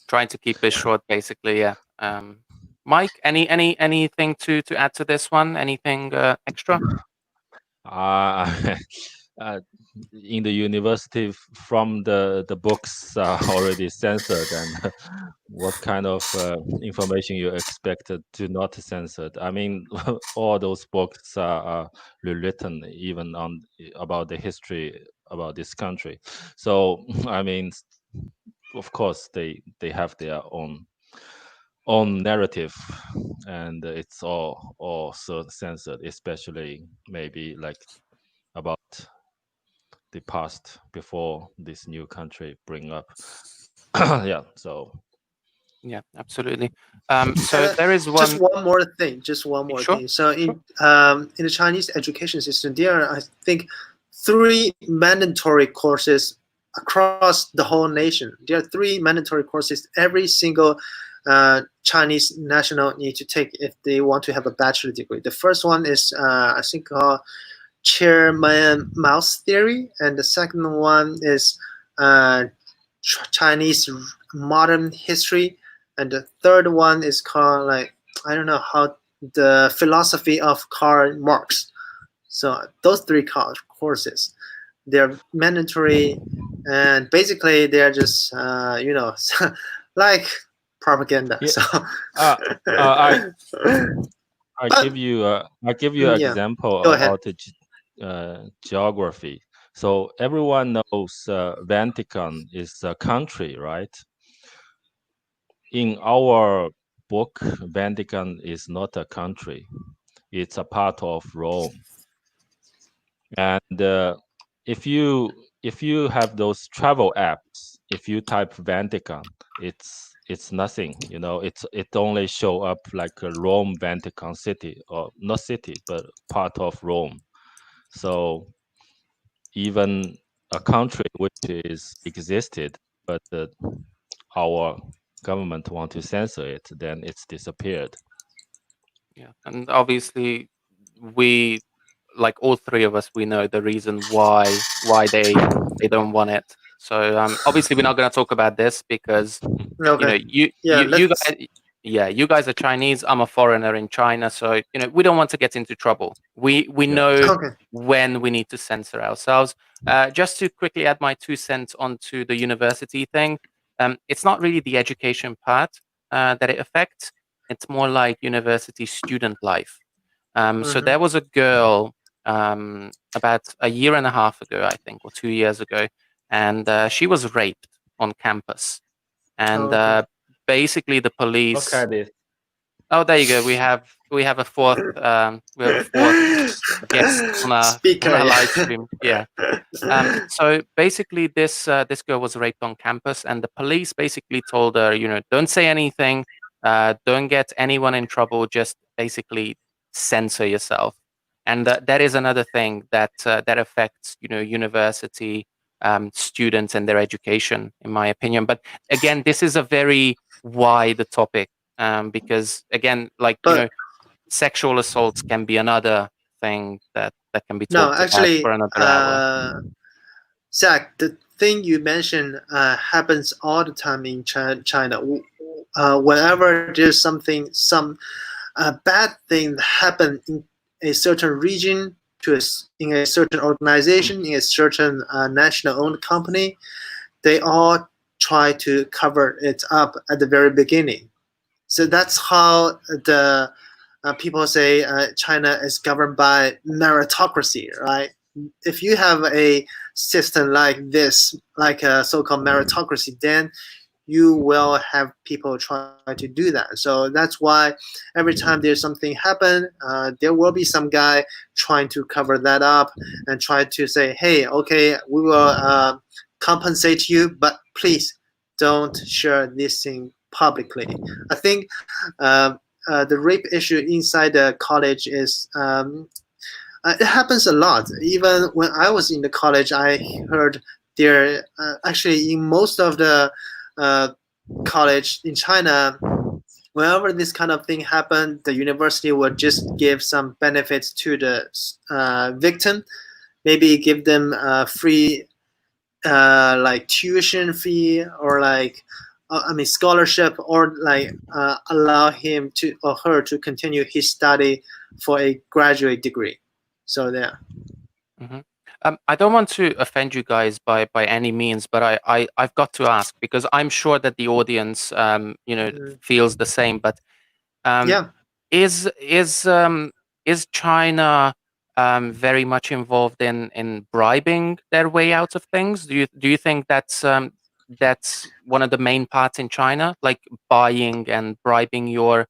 trying to keep it short, basically. Yeah. Mike, anything to add to this one? Anything extra? In the university, from the books are already censored, and what kind of information you expected to not censored? I mean, all those books are rewritten, even on about the history about this country. So I mean, of course they have their own narrative, and it's all so censored, especially maybe like about the past before this new country bring up. Yeah, so Yeah, absolutely. So there is just one. one more thing. Sure. So in the Chinese education system, there are, I think, 3 mandatory courses across the whole nation. There are 3 mandatory courses every single Chinese national need to take if they want to have a bachelor degree. The first one is I think called Chairman Mao's theory, and the second one is Chinese modern history, and the third one is called, like, I don't know how, the philosophy of Karl Marx. So those 3 courses, they're mandatory, and basically they're just like propaganda. yeah, So I but give you an yeah, example go ahead. about the geography. So everyone knows Vatican is a country, right? In our book, Vatican is not a country; it's a part of Rome. And if you have those travel apps, if you type Vatican, it's nothing. It only show up like a Rome Vatican city, or not city, but part of Rome. So even a country which is existed, but our government want to censor it, then it's disappeared. Yeah, and obviously we, like all 3 of us, we know the reason why they don't want it. So obviously we're not going to talk about this because Okay. Yeah, you let's. guys, yeah, you guys are Chinese. I'm a foreigner in China, so we don't want to get into trouble. We Yeah. know Okay. when we need to censor ourselves. Just to quickly add my 2 cents onto the university thing, it's not really the education part that it affects. It's more like university student life. So Mhm. there was a girl about a year and a half ago, I think, or 2 years ago, and she was raped on campus. And Okay. basically, the Look police. at this. Oh, there you go. We have a fourth guest on a Speaker. live Yeah. stream. Yeah. So basically, this girl was raped on campus, and the police basically told her, don't say anything, don't get anyone in trouble, just basically censor yourself. And that is another thing that affects, university students and their education, in my opinion. But again, this is a very wide topic because, again, like But sexual assaults can be another thing that can be no, talked about for actually, another hour. Zach, the thing you mentioned happens all the time in China. Whenever there's some bad thing that happen in a certain region, in a certain organization, in a certain national-owned company, they all try to cover it up at the very beginning. So that's how the people say China is governed by meritocracy, right? If you have a system like this, like a so-called meritocracy, then you will have people try to do that. So that's why every time there's something happen, there will be some guy trying to cover that up and try to say, hey, okay, we will compensate you, but please don't share this thing publicly. I think the rape issue inside the college is it happens a lot. Even when I was in the college, I heard there actually in most of the uh, college in China, whenever this kind of thing happened, the university would just give some benefits to the victim, maybe give them free like tuition fee or like scholarship, or like allow him to or her to continue his study for a graduate degree. So there. Mhm. I don't want to offend you guys by any means, but I've got to ask because I'm sure that the audience, Mhm. feels the same. But um, Yeah, is is um, is China very much involved in bribing their way out of things? Do you think that's one of the main parts in China, like buying and bribing your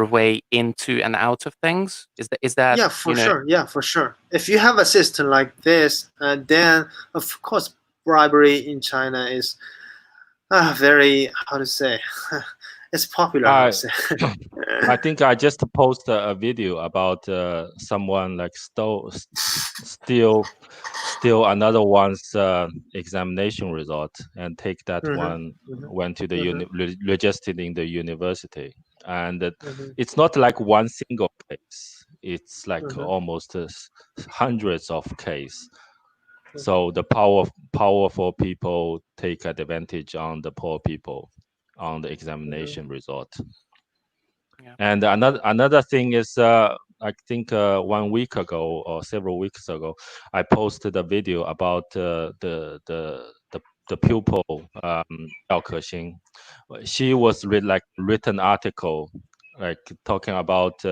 way into and out of things? Is that yeah, for sure. Yeah, for sure. If you have a system like this, then of course bribery in China is very, how to say, it's popular. I would I say. I think I just posted a video about someone like steal another one's examination result and take that Hmm. one Hmm. went to the Hmm. registered in the university, and Hmm. it's not like one single case. It's like Hmm. almost hundreds of case. Hmm. So the powerful people take advantage on the poor people on the Hmm. examination result. yeah. And another thing is, I think 1 week ago or several weeks ago, I posted a video about the pupil Yao Kexing. She was like written article, like talking about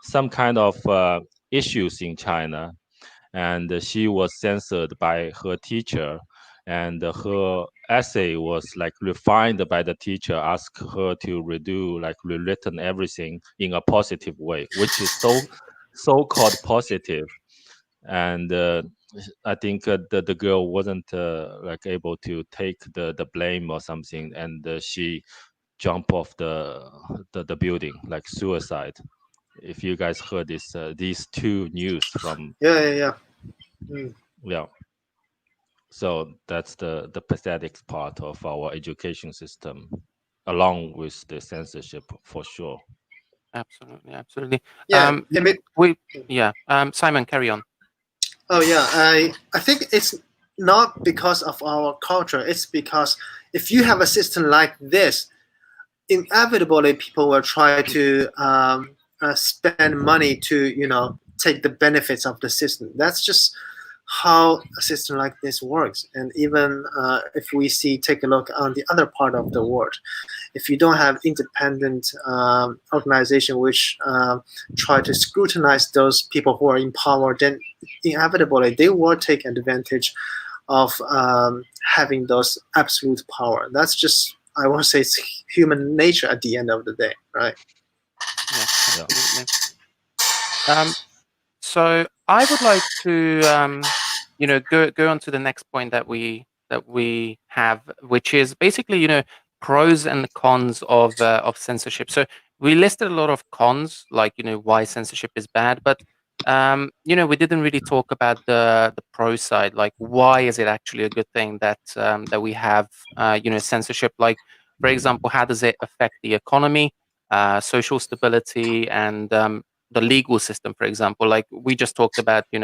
some kind of issues in China, and she was censored by her teacher, and her essay was like refined by the teacher, ask her to redo, like rewritten everything in a positive way, which is so-called positive. And I think the girl wasn't like able to take the blame or something, and she jumped off the building, like suicide. If you guys heard this these two news from, Yeah, yeah, yeah. Mm. yeah. So that's the pathetic part of our education system, along with the censorship for sure. Absolutely, absolutely. Yeah, I mean, We yeah. Simon, carry on. oh yeah, I think it's not because of our culture. It's because if you have a system like this, inevitably people will try to spend money to take the benefits of the system. That's just how a system like this works. And even if we see, take a look on the other part of the world, if you don't have independent organization which try to scrutinize those people who are in power, then inevitably they will take advantage of having those absolute power. That's just, I want to say, it's human nature at the end of the day, right? Yeah, Yeah. absolutely. Um, So I would like to, go on to the next point that we have, which is basically, pros and cons of censorship. So we listed a lot of cons, like why censorship is bad, but we didn't really talk about the pro side, like why is it actually a good thing that we have censorship? Like, for example, how does it affect the economy, social stability, and the legal system, for example. Like we just talked about, we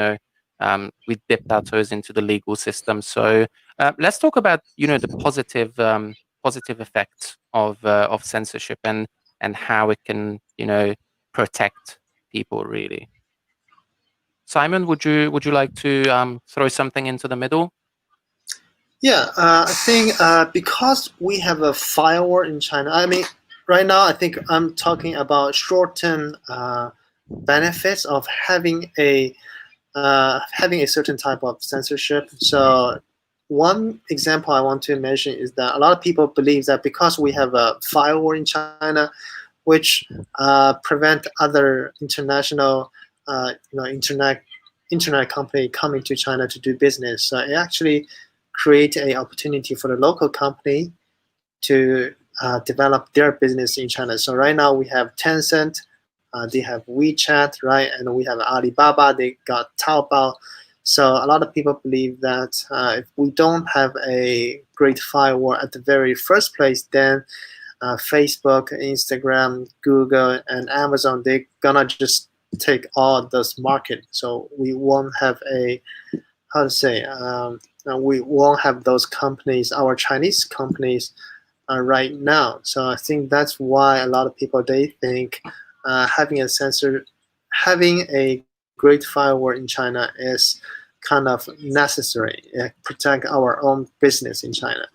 dipped our toes into the legal system. So let's talk about, the positive effects of censorship and how it can, protect people really. Simon, would you like to throw something into the middle? Yeah, I think because we have a firewall in China. I mean, right now I think I'm talking about short-term benefits of having a certain type of censorship. So one example I want to mention is that a lot of people believe that because we have a firewall in China, which prevent other international, internet company coming to China to do business. So it actually create a opportunity for the local company to develop their business in China. So right now we have Tencent, they have WeChat, right, and we have Alibaba. They got Taobao. So a lot of people believe that if we don't have a great firewall at the very first place, then Facebook, Instagram, Google, and Amazon, they're gonna just take all this market. So we won't have a how to say we won't have those companies, our Chinese companies, right now. So I think that's why a lot of people they think having a great firewall in China is kind of necessary. Protect our own business in China.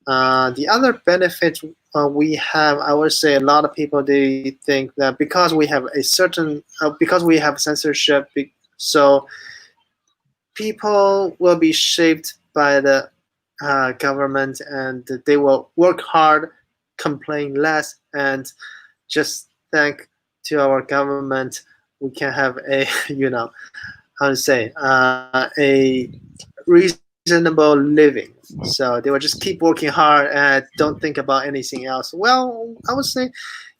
The other benefit we have, I would say, a lot of people they think that because we have because we have censorship, so people will be shaped by the government, and they will work hard, complain less, and just thank to our government. We can have a how to say a reasonable living. So they will just keep working hard and don't think about anything else. Well, I would say,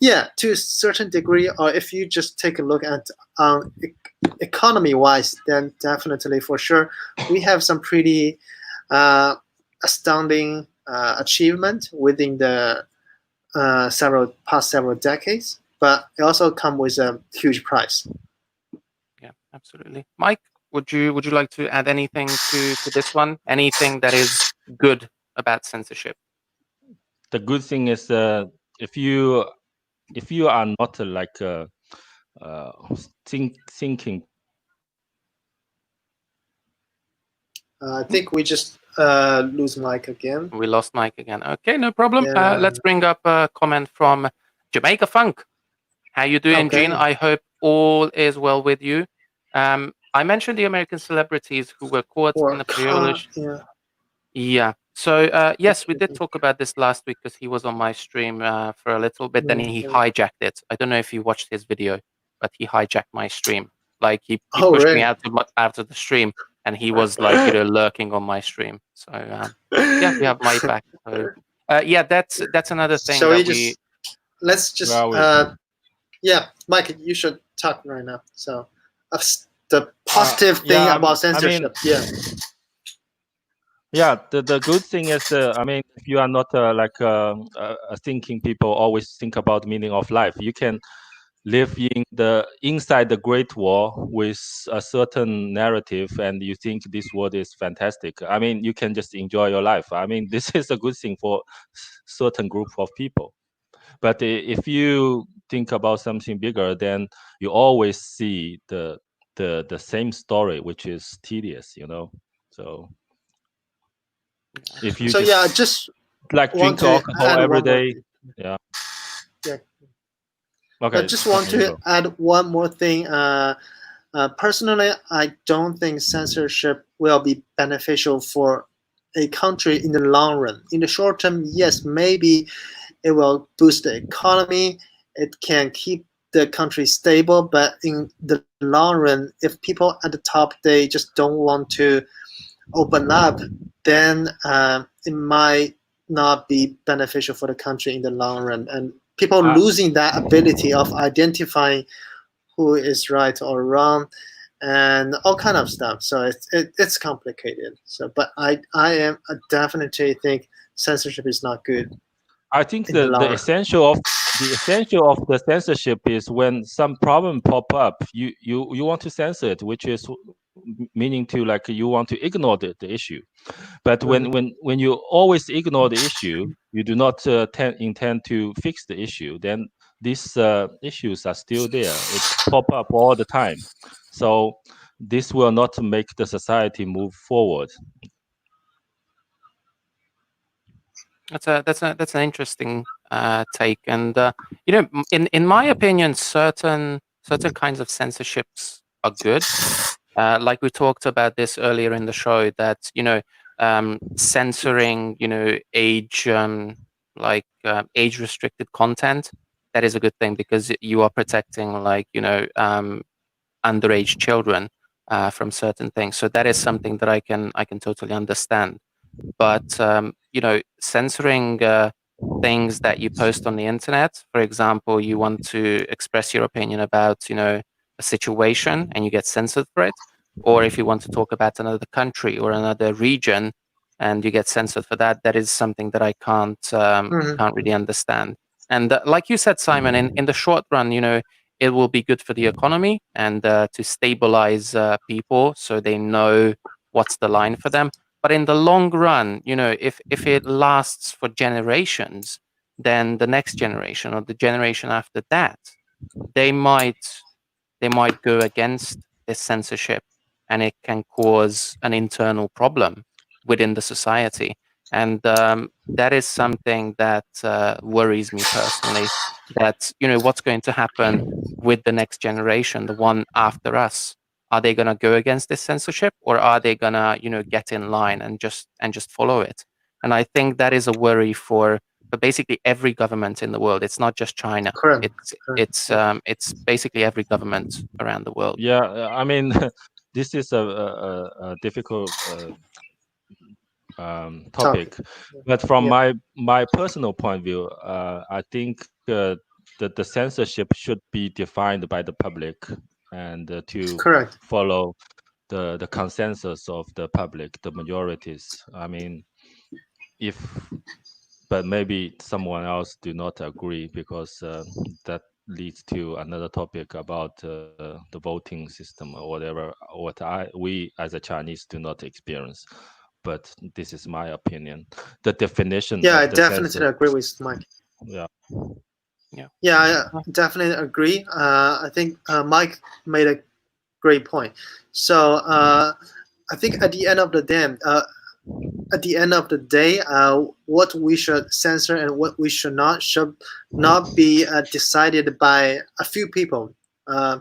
yeah, to a certain degree, or if you just take a look at economy wise, then definitely for sure we have some pretty astounding achievement within the several decades, but it also come with a huge price. Yeah, absolutely. Mike, would you like to add anything to this one? Anything that is good about censorship? The good thing is if you are not like thinking. I think we just lose Mike again. We lost Mike again. Okay, no problem. Yeah. Let's bring up a comment from Jamaica Funk. How you doing, Okay. Gene? I hope all is well with you. I mentioned the American celebrities who were caught in the Privilege. Yeah. Yeah. So yes, we did talk about this last week because he was on my stream for a little bit. Then he hijacked it. I don't know if you watched his video, but he hijacked my stream. Like he pushed me out of the stream, and he was like lurking on my stream. So yeah, we have Mike back. So yeah, that's another thing So that let's just yeah, Mike, you should talk right now. So the positive thing about censorship. Yeah, the good thing is, I mean, if you are not like thinking people always think about the meaning of life, you can live inside the Great Wall with a certain narrative, and you think this world is fantastic. I mean, you can just enjoy your life. I mean, this is a good thing for certain group of people. But if you think about something bigger, then you always see the same story, which is tedious, So if you just like drink alcohol every day, yeah. Okay. I just want to add one more thing. Personally, I don't think censorship will be beneficial for a country in the long run. In the short term, yes, maybe it will boost the economy. It can keep the country stable, but in the long run, if people at the top they just don't want to open up, then it might not be beneficial for the country in the long run. And people losing that ability of identifying who is right or wrong, and all kind of stuff. So it's complicated. So, but I definitely think censorship is not good. I think the essential of the censorship is when some problem pop up, you want to censor it, which is meaning to like you want to ignore the issue. But when you always ignore the issue, you do not intend to fix the issue, then these issues are still there. It pop up all the time. So this will not make the society move forward. That's an interesting take, and in my opinion, certain kinds of censorships are good. Like we talked about this earlier in the show, that censoring age restricted content, that is a good thing because you are protecting underage children from certain things. So that is something that I can totally understand. But censoring things that you post on the internet, for example, you want to express your opinion about a situation and you get censored for it, or if you want to talk about another country or another region and you get censored for that, that is something that I can't really understand. And like you said, Simon, in the short run, it will be good for the economy and to stabilize people so they know what's the line for them. But in the long run, if it lasts for generations, then the next generation or the generation after that, they might they might go against this censorship, and it can cause an internal problem within the society. And that is something that worries me personally. That what's going to happen with the next generation, the one after us. Are they going to go against this censorship, or are they going to get in line and just follow it? And I think that is a worry for basically every government in the world. It's not just China. Correct. It's Correct. it's Yeah. um it's basically every government around the world. Yeah, I mean, this is a difficult Topic. topic, but from Yeah. my personal point of view, I think the censorship should be defined by the public and to Correct. follow the consensus of the public, the majorities. I mean, if but maybe someone else do not agree because that leads to another topic about the voting system or whatever what we as a Chinese do not experience, but this is my opinion. The definition Yeah, of I the censorship. definitely agree with Mike. Yeah. Yeah. Yeah, I definitely agree. I think Mike made a great point. So I think at the end of the day, what we should censor and what we should not be decided by a few people. Uh,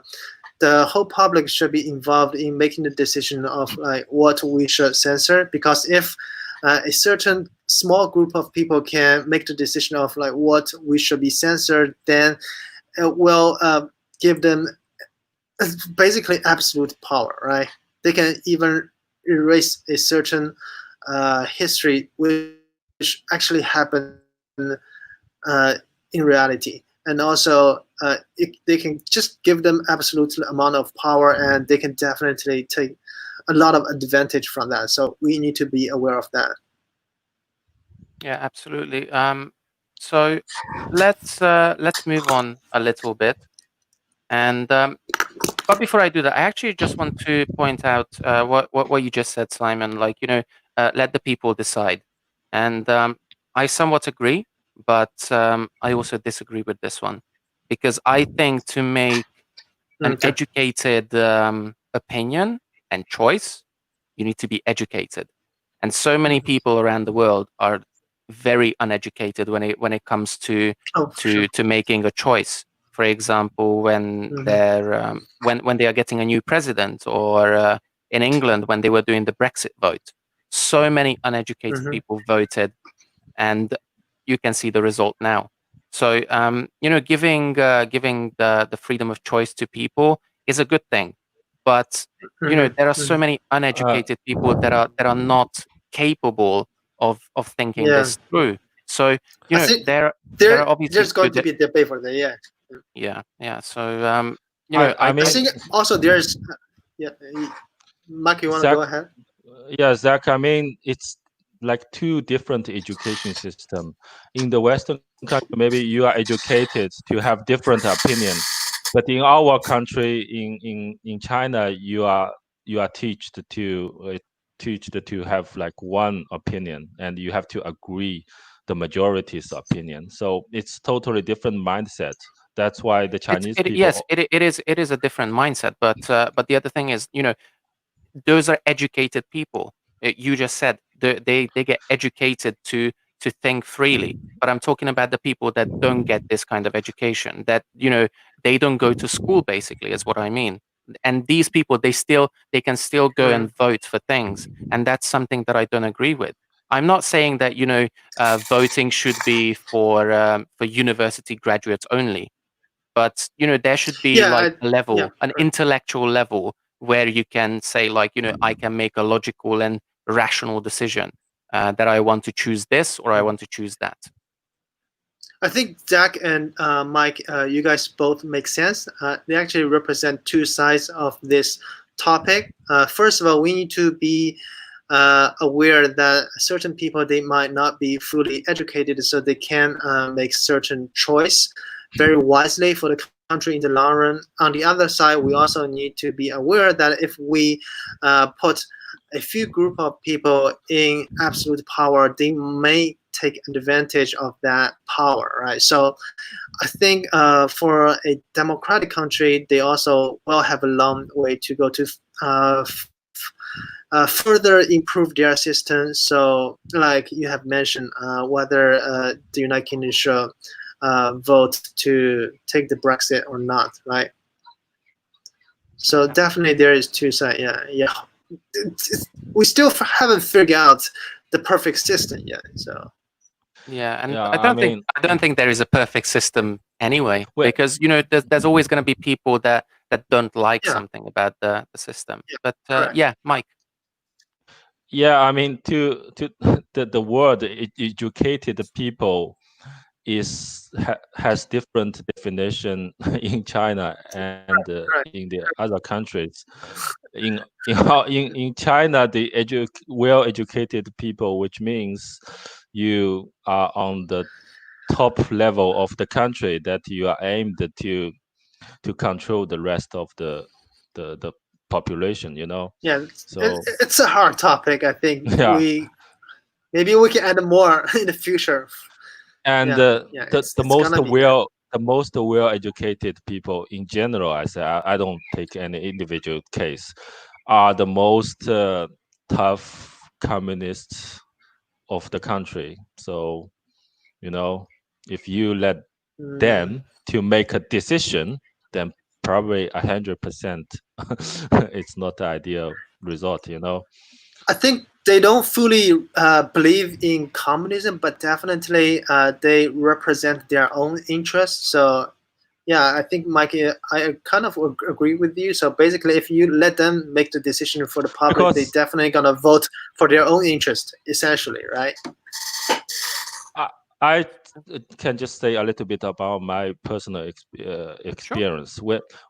the whole public should be involved in making the decision of like what we should censor, because if a certain small group of people can make the decision of like what we should be censored, then it will give them basically absolute power, right? They can even erase a certain history which actually happened in reality, and also they can just give them absolute amount of power, and they can definitely take a lot of advantage from that. So we need to be aware of that. Yeah, absolutely. So let's move on a little bit. And but before I do that, I actually just want to point out what you just said, Simon. Like let the people decide. And I somewhat agree, but I also disagree with this one, because I think to make an Okay. educated opinion and choice, you need to be educated. And so many people around the world are very uneducated when it comes to Oh, for sure. to making a choice. For example, Hmm. when they are getting a new president, or in England when they were doing the Brexit vote, so many uneducated Hmm. people voted, and you can see the result now. So giving the freedom of choice to people is a good thing, but Hmm. there are so Hmm. many uh, uneducated people that are not capable of thinking Yeah, this through. So I think there are obviously there's going to good. be a debate for that. Yeah, Yeah. So I I mean, think also there's yeah. Mike, you want to Zach, go ahead? yeah, Zach, I mean, it's like two different education system. In the Western country, maybe you are educated to have different opinion, but in our country, in China, you are teached to have like one opinion, and you have to agree the majority's opinion. So it's totally different mindset. That's why the Chinese yes, people. it is a different mindset, but the other thing is, those are educated people. You just said they get educated to to think freely. But I'm talking about the people that don't get this kind of education, that, they don't go to school, basically, is what I mean. And these people, they can still go and vote for things. And that's something that I don't agree with. I'm not saying that, voting should be for university graduates only. But, there should be Yeah, like a yeah, level, an right. intellectual level, where you can say, like, I can make a logical and rational decision, that I want to choose this or I want to choose that. I think Zach and Mike, you guys both make sense. They actually represent two sides of this topic. First of all, we need to be aware that certain people, they might not be fully educated, so they can make certain choice very wisely for the country in the long run. On the other side, we also need to be aware that if we put a few group of people in absolute power, they may take advantage of that power, right? So I think for a democratic country, they also will have a long way to go to further improve their system. So, like you have mentioned, whether the United Kingdom should vote to take the Brexit or not, right? So definitely there is two sides. Yeah. We still haven't figured out the perfect system yet. So Yeah, and Yeah, I don't think there is a perfect system anyway, well, because there's always going to be people that don't like yeah, something about the system. yeah, But correct. yeah, Mike. yeah, I mean, to the word educated people has different definition in China and Correct. in the other countries. In China, the well-educated people, which means you are on the top level of the country, that you are aimed to control the rest of the population. Yeah, So it's a hard topic. I think yeah, maybe we can add more in the future. and Yeah, yeah, it's gonna be there. the most well educated people in general, I say, I don't take any individual case, are the most tough communists of the country. So if you let Mm, them to make a decision, then probably 100% it's not the ideal result. I think they don't fully believe in communism, but definitely they represent their own interests. So yeah, I think Mikey, I kind of agree with you. So basically, if you let them make the decision for the public, they Because definitely gonna vote for their own interest, essentially, right? I can just say a little bit about my personal Sure. experience.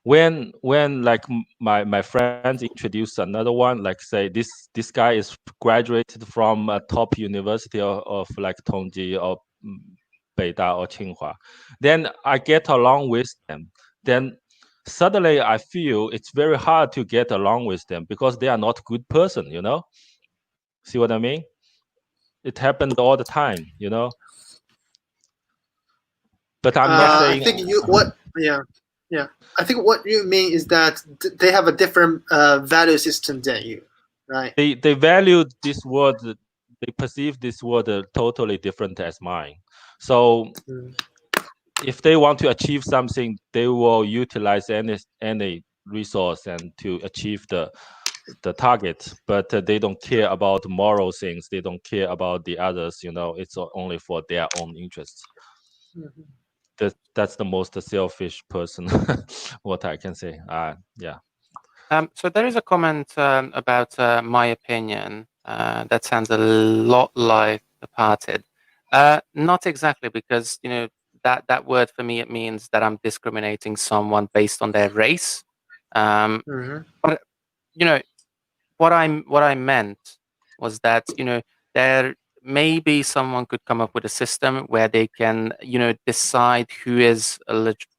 When like my friends introduce another one, like say this guy is graduated from a top university of like Tongji or Beida or Tsinghua, then I get along with them. Then suddenly I feel it's very hard to get along with them because they are not good person. See what I mean? It happened all the time. But I'm not I saying think you what yeah yeah. I think what you mean is that they have a different value system than you, right? they value this word, they perceive this word totally different as mine. So Mm. if they want to achieve something, they will utilize any resource and to achieve the target. But they don't care about moral things. They don't care about the others. It's only for their own interests. Mhm. That's the most selfish person. What I can say. Yeah. So there is a comment about my opinion that sounds a lot like departed. Not exactly, because that word for me, it means that I'm discriminating someone based on their race. Mhm. But you know what I meant was that there maybe someone could come up with a system where they can decide who is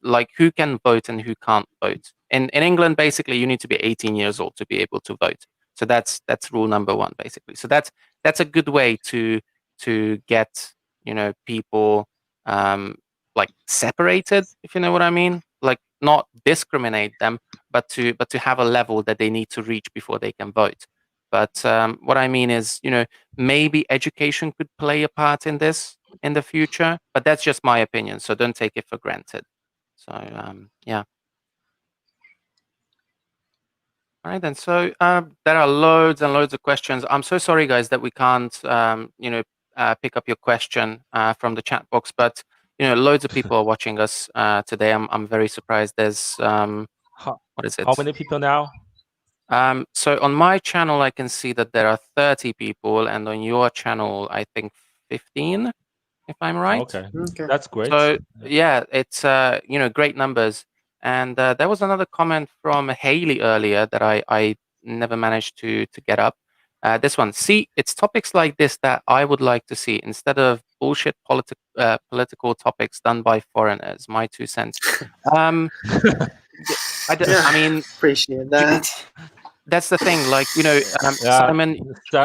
like who can vote and who can't vote. In England, basically, you need to be 18 years old to be able to vote. So that's rule number one, basically. So that's a good way to get people um, like separated, if you know what I mean. Like, not discriminate them, but to have a level that they need to reach before they can vote. But what I mean is, maybe education could play a part in this in the future. But that's just my opinion, so don't take it for granted. So yeah. All right then. So there are loads and loads of questions. I'm so sorry, guys, that we can't, pick up your question from the chat box. But loads of people are watching us today. I'm very surprised. There's How, what is how it? many people now? So on my channel, I can see that there are 30 people, and on your channel, I think 15, if I'm right. Okay, Okay. that's great. So yeah, it's great numbers. And there was another comment from Haley earlier that I never managed to get up. This one, see, it's topics like this that I would like to see instead of bullshit political topics done by foreigners. My 2 cents. Um, Yeah, I mean, appreciate that. that's the thing. Like Yeah, Simon,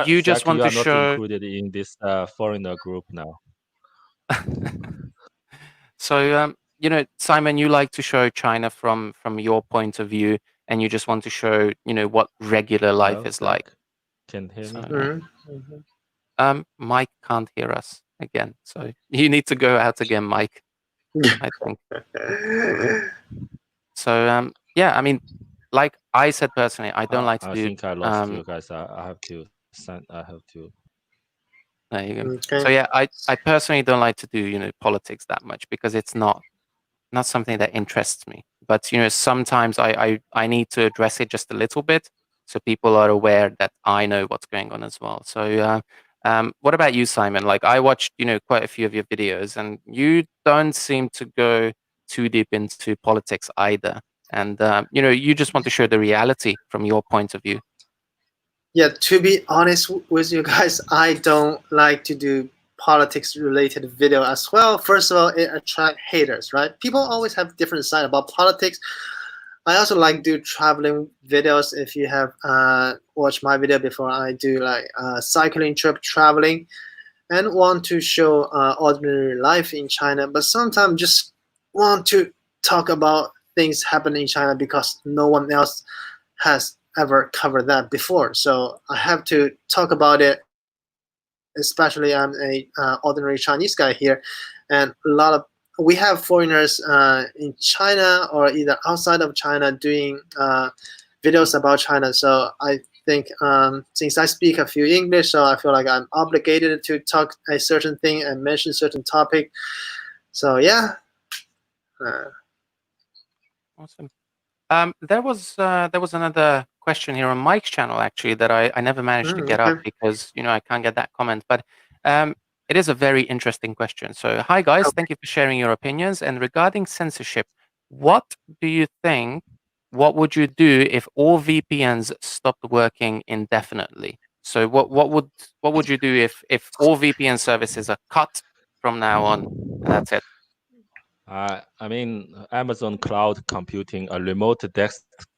you just Zach, want you to are not show. included in this foreigner group now. So Simon, you like to show China from your point of view, and you just want to show what regular life Hello, is like. Zach. Can you hear So me? Mike can't hear us again, so you need to go out again, Mike. I think. So yeah, I mean, like I said personally, I don't like to I do. think I lost you guys. I have to send. I have to. There you go. Okay. So yeah, I personally don't like to do politics that much because it's not something that interests me. But sometimes I need to address it just a little bit so people are aware that I know what's going on as well. So what about you, Simon? Like I watched quite a few of your videos, and you don't seem to go too deep into politics either. And you just want to show the reality from your point of view. Yeah, to be honest with you guys, I don't like to do politics related video as well. First of all, it attract haters, right? People always have different side about politics. I also like do traveling videos. If you have watched my video before, I do like cycling trip traveling and want to show ordinary life in China. But sometimes just want to talk about things happening in China because no one else has ever covered that before. So I have to talk about it. Especially I'm a ordinary Chinese guy here, and a lot of we have foreigners in China or either outside of China doing videos about China. So I think since I speak a few English, so I feel like I'm obligated to talk a certain thing and mention certain topic. So yeah. Awesome. There was another question here on Mike's channel actually that I never managed to get up Okay. because I can't get that comment. But it is a very interesting question. So hi guys, thank you for sharing your opinions. And regarding censorship, what do you think? What would you do if all VPNs stopped working indefinitely? So what would you do if all VPN services are cut from now on and that's it? I mean, Amazon Cloud Computing, a remote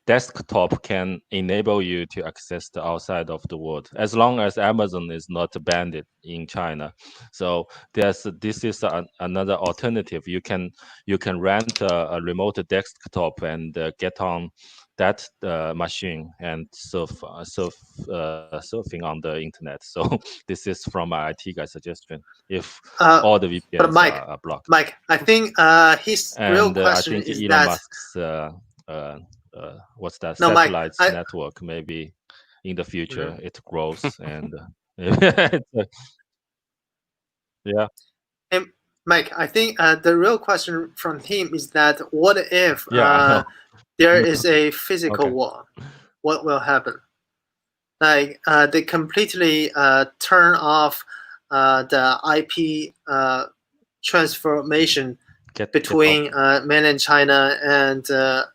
desktop can enable you to access the outside of the world as long as Amazon is not banned in China. So this is another alternative. You can rent a remote desktop and get on that machine and surfing on the internet. So this is from my IT guy suggestion. If all the But VPNs Mike, are blocked. I think his real And I question think is Elon that Musk's what's that no, Mike, satellites I network, maybe in the future Mhm. it grows and it's, yeah. And Mike, I think the real question from him is that what if I know. there is a physical Okay. war? What will happen? Like they completely turn off the IP transformation Get between off. mainland China and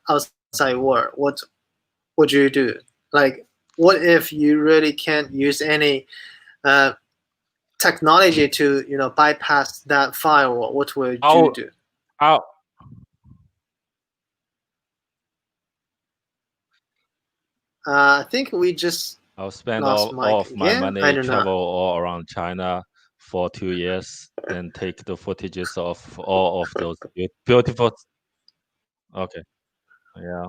outside world. What would you do? Like, what if you really can't use any uh, technology to bypass that firewall? What would you I'll do? I'll I think we just I'll spend lost all Mike of my again. I money, don't know. travel all around China for 2 years, then take the footages of all of those beautiful. Okay. Yeah.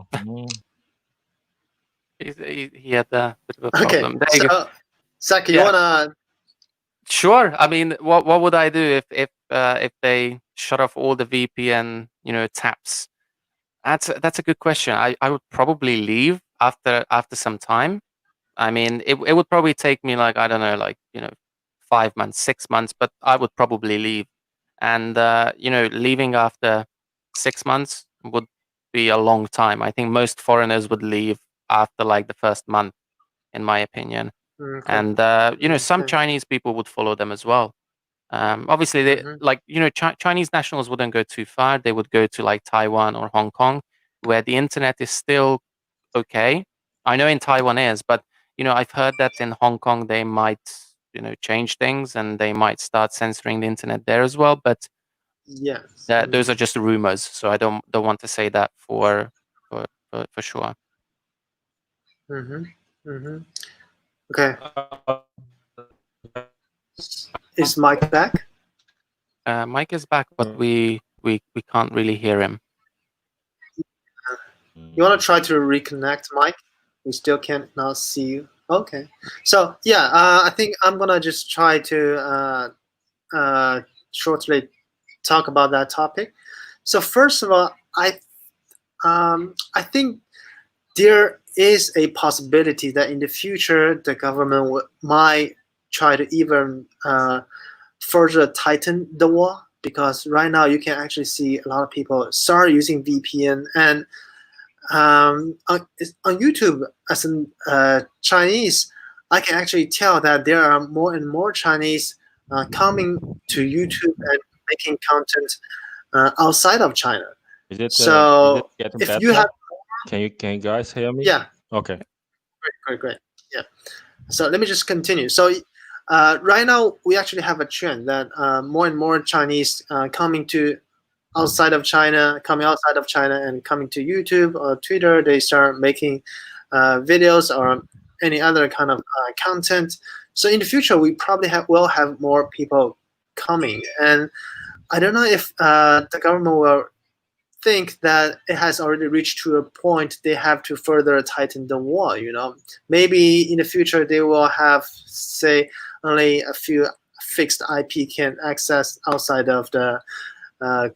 He had a bit of a Okay, problem. There you go. so Zach, you Yeah. wanna? Sure. I mean, what would I do if they shut off all the VPN, taps? That's a good question. I would probably leave after some time. I mean, it would probably take me like, I don't know, like, 5 months, 6 months, but I would probably leave. And leaving after 6 months would be a long time. I think most foreigners would leave after like the first month, in my opinion. Okay. And some Okay. Chinese people would follow them as well. Obviously, they Mhm. like Chinese nationals wouldn't go too far. They would go to like Taiwan or Hong Kong, where the internet is still okay. I know in Taiwan is, but I've heard that in Hong Kong they might change things and they might start censoring the internet there as well. But Yes. those are just rumors, so I don't want to say that for sure. Mm-hmm. Mm-hmm. Okay. Is Mike back? Mike is back, but we can't really hear him. You want to try to reconnect, Mike? We still can't now see you. Okay. So yeah, I think I'm gonna just try to shortly talk about that topic. So first of all, I think there is a possibility that in the future the government might try to even further tighten the wall, because right now you can actually see a lot of people start using VPN. And on YouTube, as a Chinese, I can actually tell that there are more and more Chinese coming to YouTube and making content outside of China. Is it So getting if better? you have, Can you guys hear me? yeah, Okay. great, yeah. So let me just continue. So right now we actually have a trend that more and more Chinese coming outside of China and coming to YouTube or Twitter. They start making videos or any other kind of content. So in the future, we probably will have more people coming. And I don't know if the government will think that it has already reached to a point they have to further tighten the wall. Maybe in the future they will have, say, only a few fixed IP can access outside of the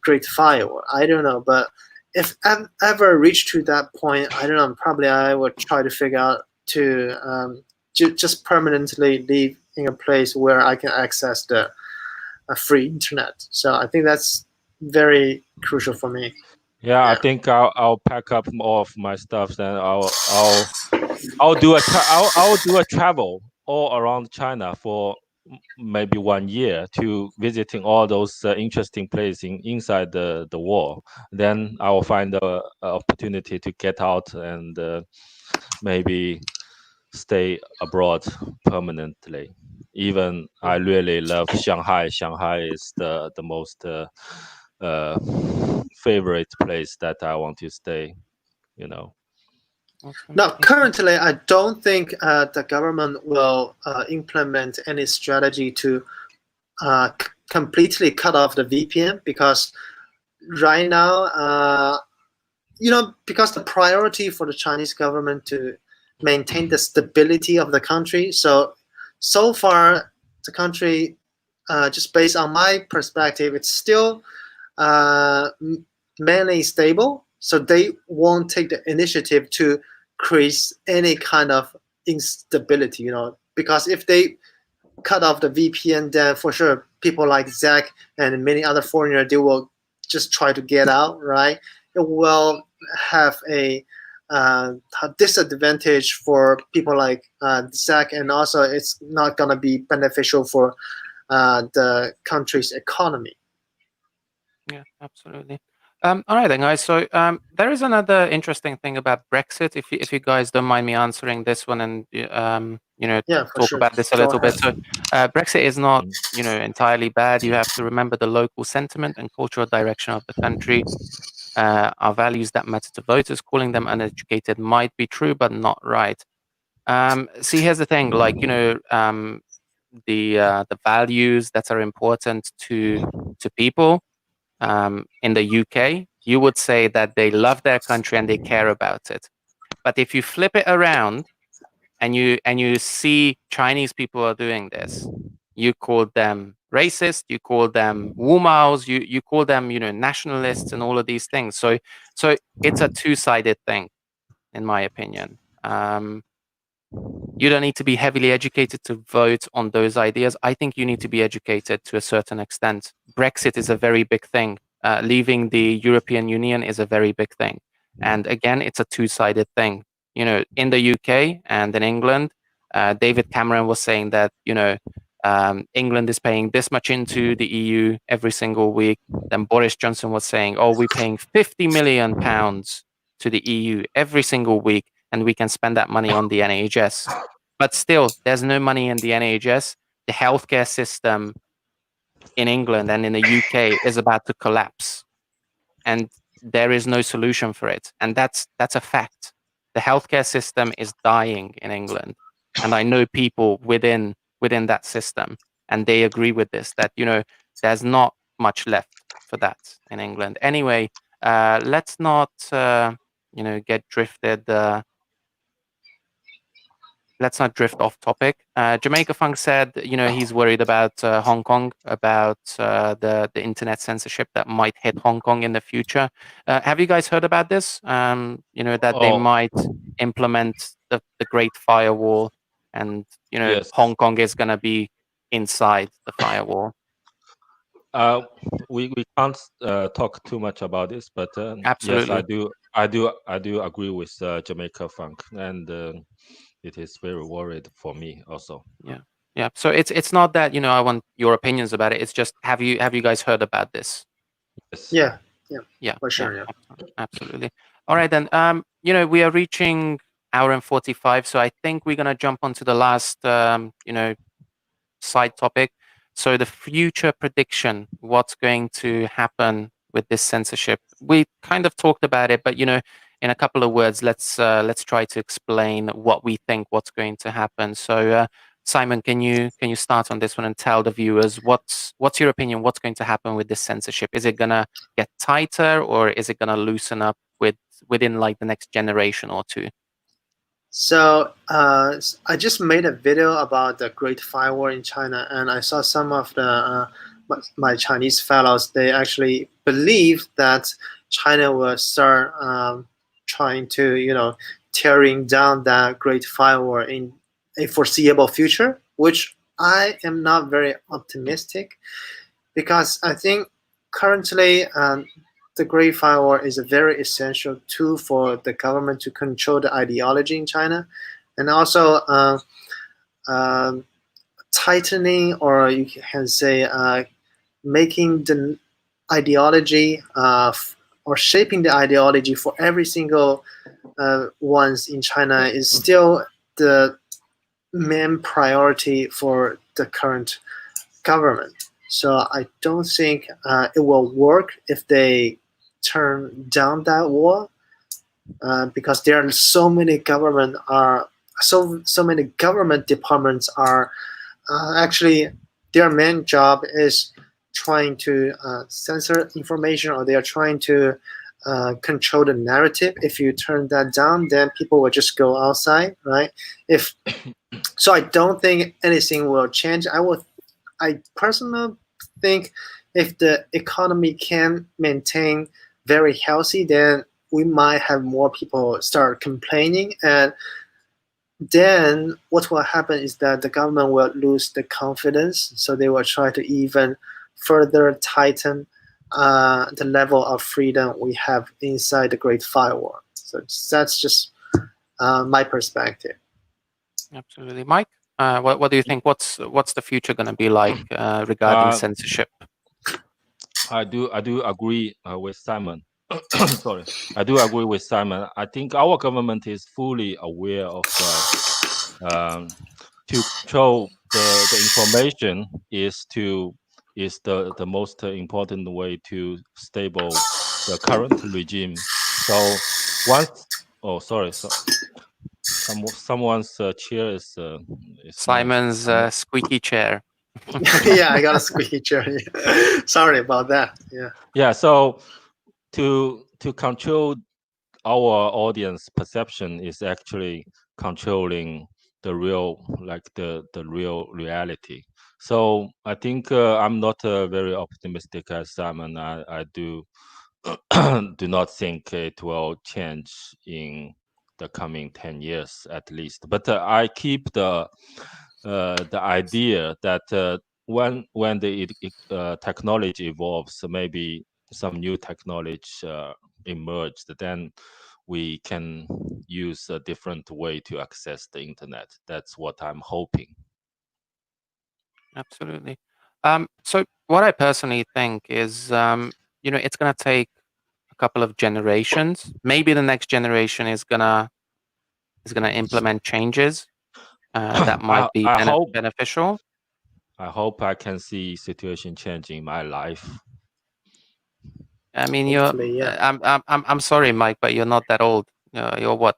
Great Firewall. I don't know, but if I've ever reached to that point, I don't know. Probably I would try to figure out to just permanently live in a place where I can access the free internet. So I think that's very crucial for me. Yeah, I think I'll pack up all of my stuff. Then I'll do a travel all around China for maybe 1 year to visiting all those interesting places inside the wall. Then I will find a opportunity to get out and maybe stay abroad permanently. Even I really love Shanghai. Shanghai is the most favorite place that I want to stay. Awesome. Now, currently, I don't think the government will implement any strategy to completely cut off the VPN, because right now, because the priority for the Chinese government to maintain the stability of the country. So far, the country, just based on my perspective, it's still mainly stable. So they won't take the initiative to create any kind of instability, because if they cut off the VPN, then for sure people like Zach and many other foreigners, they will just try to get out, right? It will have a disadvantage for people like Zach, and also it's not going to be beneficial for the country's economy. Yeah, absolutely. All right then, guys. So there is another interesting thing about Brexit. If you guys don't mind me answering this one, and Yeah, for talk sure. about this a Go little bit. ahead. So Brexit is not entirely bad. You have to remember the local sentiment and cultural direction of the country. Our values that matter to voters. Calling them uneducated might be true, but not right. See, here's the thing. Like the values that are important to people. In the UK, you would say that they love their country and they care about it. But if you flip it around and you see Chinese people are doing this, you call them racist, you call them Wumaos, you call them, nationalists and all of these things. So it's a two-sided thing, in my opinion. You don't need to be heavily educated to vote on those ideas. I think you need to be educated to a certain extent. Brexit is a very big thing. Leaving the European Union is a very big thing. And again, it's a two-sided thing. In the UK and in England, David Cameron was saying that, England is paying this much into the EU every single week. Then Boris Johnson was saying, oh, we're paying £50 million to the EU every single week, and we can spend that money on the NHS. But still, there's no money in the NHS. The healthcare system in England and in the UK is about to collapse, and there is no solution for it. And that's a fact. The healthcare system is dying in England, and I know people within that system, and they agree with this, that there's not much left for that in England. Anyway, let's not get drifted. Let's not drift off topic. Jamaica Funk said, he's worried about Hong Kong, about the internet censorship that might hit Hong Kong in the future. Have you guys heard about this? That they might implement the Great Firewall, and Yes. Hong Kong is going to be inside the firewall. We can't talk too much about this, but yes, I do agree with Jamaica Funk, and it is very worried for me also. Yeah. So it's not that I want your opinions about it. It's just have you guys heard about this? Yes. Yeah. For sure. Yeah. Absolutely. All right then. We are reaching hour and 45, so I think we're gonna jump onto the last side topic. So the future prediction, what's going to happen with this censorship? We kind of talked about it, but in a couple of words, let's try to explain what we think, what's going to happen. So Simon, can you start on this one and tell the viewers what's your opinion? What's going to happen with this censorship? Is it gonna get tighter, or is it gonna loosen up within like the next generation or two? So I just made a video about the Great Firewall in China, and I saw some of the my Chinese fellows. They actually believe that China will start trying to tearing down that Great Firewall in a foreseeable future, which I am not very optimistic, because I think currently the Great Firewall is a very essential tool for the government to control the ideology in China, and also tightening, or you can say making the ideology or shaping the ideology for every single ones in China is still the main priority for the current government. So I don't think it will work if they turn down that wall, because there are so many government departments are actually their main job is trying to censor information, or they are trying to control the narrative. If you turn that down, then people will just go outside, right? So I don't think anything will change. I personally think if the economy can maintain very healthy, then we might have more people start complaining, and then what will happen is that the government will lose the confidence, so they will try to even further tighten the level of freedom we have inside the Great Firewall. So that's just my perspective. Absolutely. Mike, what do you think? What's the future going to be like regarding censorship? I do agree with Simon. Sorry, I do agree with Simon. I think our government is fully aware of to control the information is the most important way to stable the current regime. So once, someone's chair is Simon's squeaky chair. Yeah, I got a squeaky chair. Sorry about that. Yeah. So to control our audience perception is actually controlling the real, like the real reality. So I think I'm not very optimistic as Simon. I do do not think it will change in the coming 10 years at least. But I keep the idea that when the technology evolves, maybe some new technology emerged, then we can use a different way to access the internet. That's what I'm hoping. Absolutely. So what I personally think is, it's going to take a couple of generations. Maybe the next generation is gonna implement changes that might be I hope beneficial. I can see situation change in my life. I mean, Hopefully, yeah. I'm sorry, Mike, but you're not that old. You're what,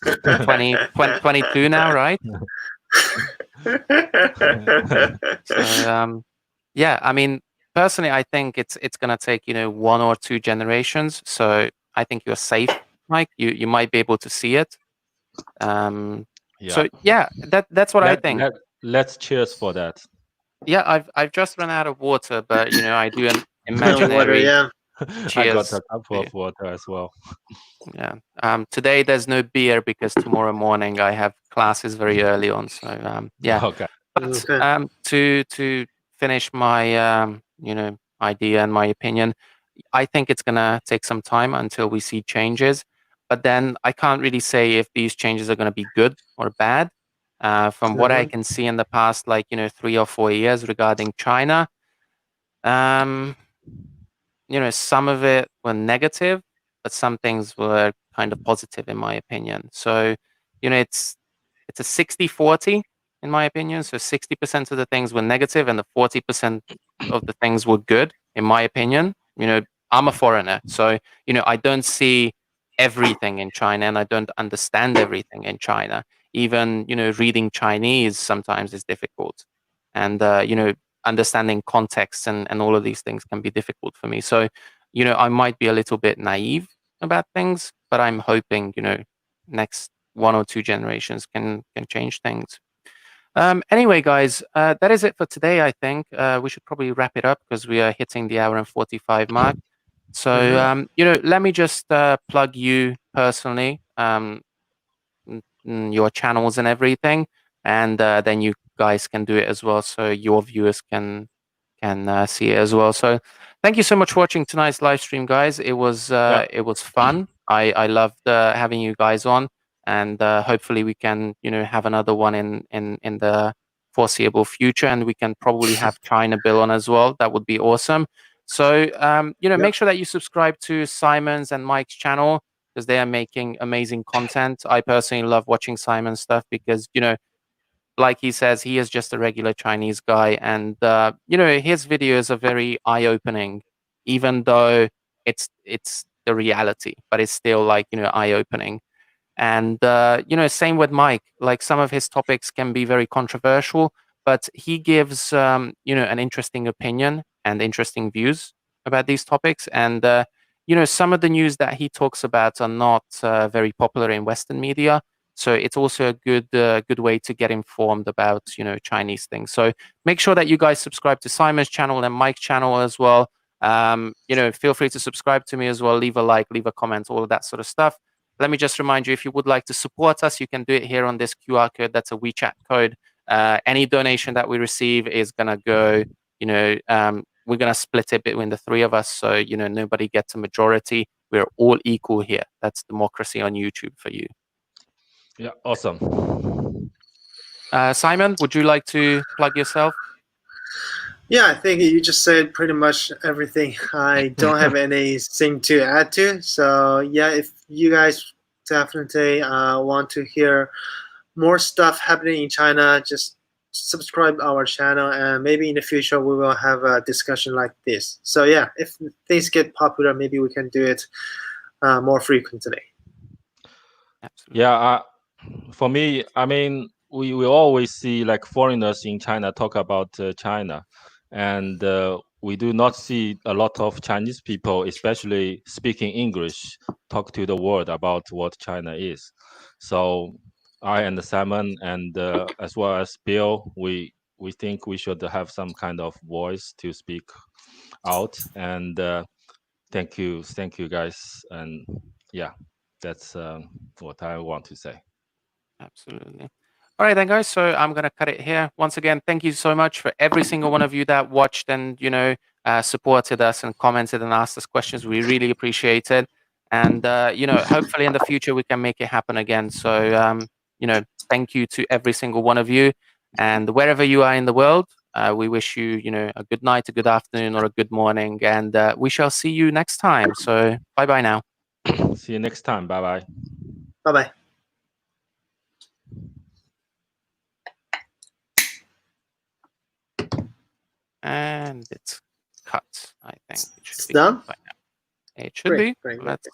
22 now, right? So yeah, I mean, personally, I think it's gonna take, one or two generations. So I think you're safe, Mike. You might be able to see it. Um, Yeah. so yeah, that's what I Let think. let let's cheers for that. Yeah, I've just run out of water, but I do an Water, imaginary yeah. I got cheers a cup for you. of water as well. Yeah. Today there's no beer because tomorrow morning I have classes very early on. So yeah. Okay. But Okay. to finish my idea and my opinion, I think it's gonna take some time until we see changes. But then I can't really say if these changes are gonna be good or bad. From what I Uh-huh. can see in the past, like 3 or 4 years regarding China, um, some of it were negative, but some things were kind of positive in my opinion. So, it's a 60-40 in my opinion. So 60% of the things were negative and the 40% of the things were good, in my opinion. I'm a foreigner, so I don't see everything in China and I don't understand everything in China. Even, reading Chinese sometimes is difficult. And understanding context and all of these things can be difficult for me. So, I might be a little bit naive about things, but I'm hoping, next one or two generations can change things. Anyway, guys, that is it for today. I think we should probably wrap it up because we are hitting the hour and 45 mark. So, Mm-hmm. let me just plug you personally. Your channels and everything, and then you guys can do it as well, so your viewers can see it as well. So, thank you so much for watching tonight's live stream, guys. Yeah. It was fun. I loved having you guys on, and hopefully we can have another one in the foreseeable future, and we can probably have China Bill on as well. That would be awesome. So, Yep. make sure that you subscribe to Simon's and Mike's channel because they are making amazing content. I personally love watching Simon's stuff because, like he says, he is just a regular Chinese guy. And, his videos are very eye opening, even though it's the reality, but it's still like, eye opening. And, same with Mike. Like some of his topics can be very controversial, but he gives, an interesting opinion and interesting views about these topics. And, some of the news that he talks about are not very popular in Western media. So it's also a good way to get informed about, Chinese things. So make sure that you guys subscribe to Simon's channel and Mike's channel as well. Feel free to subscribe to me as well. Leave a like, leave a comment, all of that sort of stuff. Let me just remind you, if you would like to support us, you can do it here on this QR code. That's a WeChat code. Any donation that we receive is going to go, we're going to split it between the three of us. So, nobody gets a majority. We're all equal here. That's democracy on YouTube for you. Yeah. Awesome. Simon, would you like to plug yourself? Yeah, I think you just said pretty much everything. I don't have anything to add to. So yeah, if you guys definitely want to hear more stuff happening in China, just subscribe our channel, and maybe in the future we will have a discussion like this. So yeah, if things get popular, maybe we can do it more frequently. Absolutely. Yeah. For me, I mean, we always see like foreigners in China talk about China, and we do not see a lot of Chinese people, especially speaking English, talk to the world about what China is. So I and Simon and as well as Bill, we think we should have some kind of voice to speak out. And thank you guys. And yeah, that's what I want to say. Absolutely. All right, then, guys. So I'm going to cut it here. Once again, thank you so much for every single one of you that watched and, supported us and commented and asked us questions. We really appreciate it. And, hopefully in the future we can make it happen again. So, thank you to every single one of you. And wherever you are in the world, we wish you, a good night, a good afternoon, or a good morning. And we shall see you next time. So bye-bye now. See you next time. Bye-bye. Bye-bye. And it's cut. I think it should It's be done? cut by now. It should Great, be. great. Let's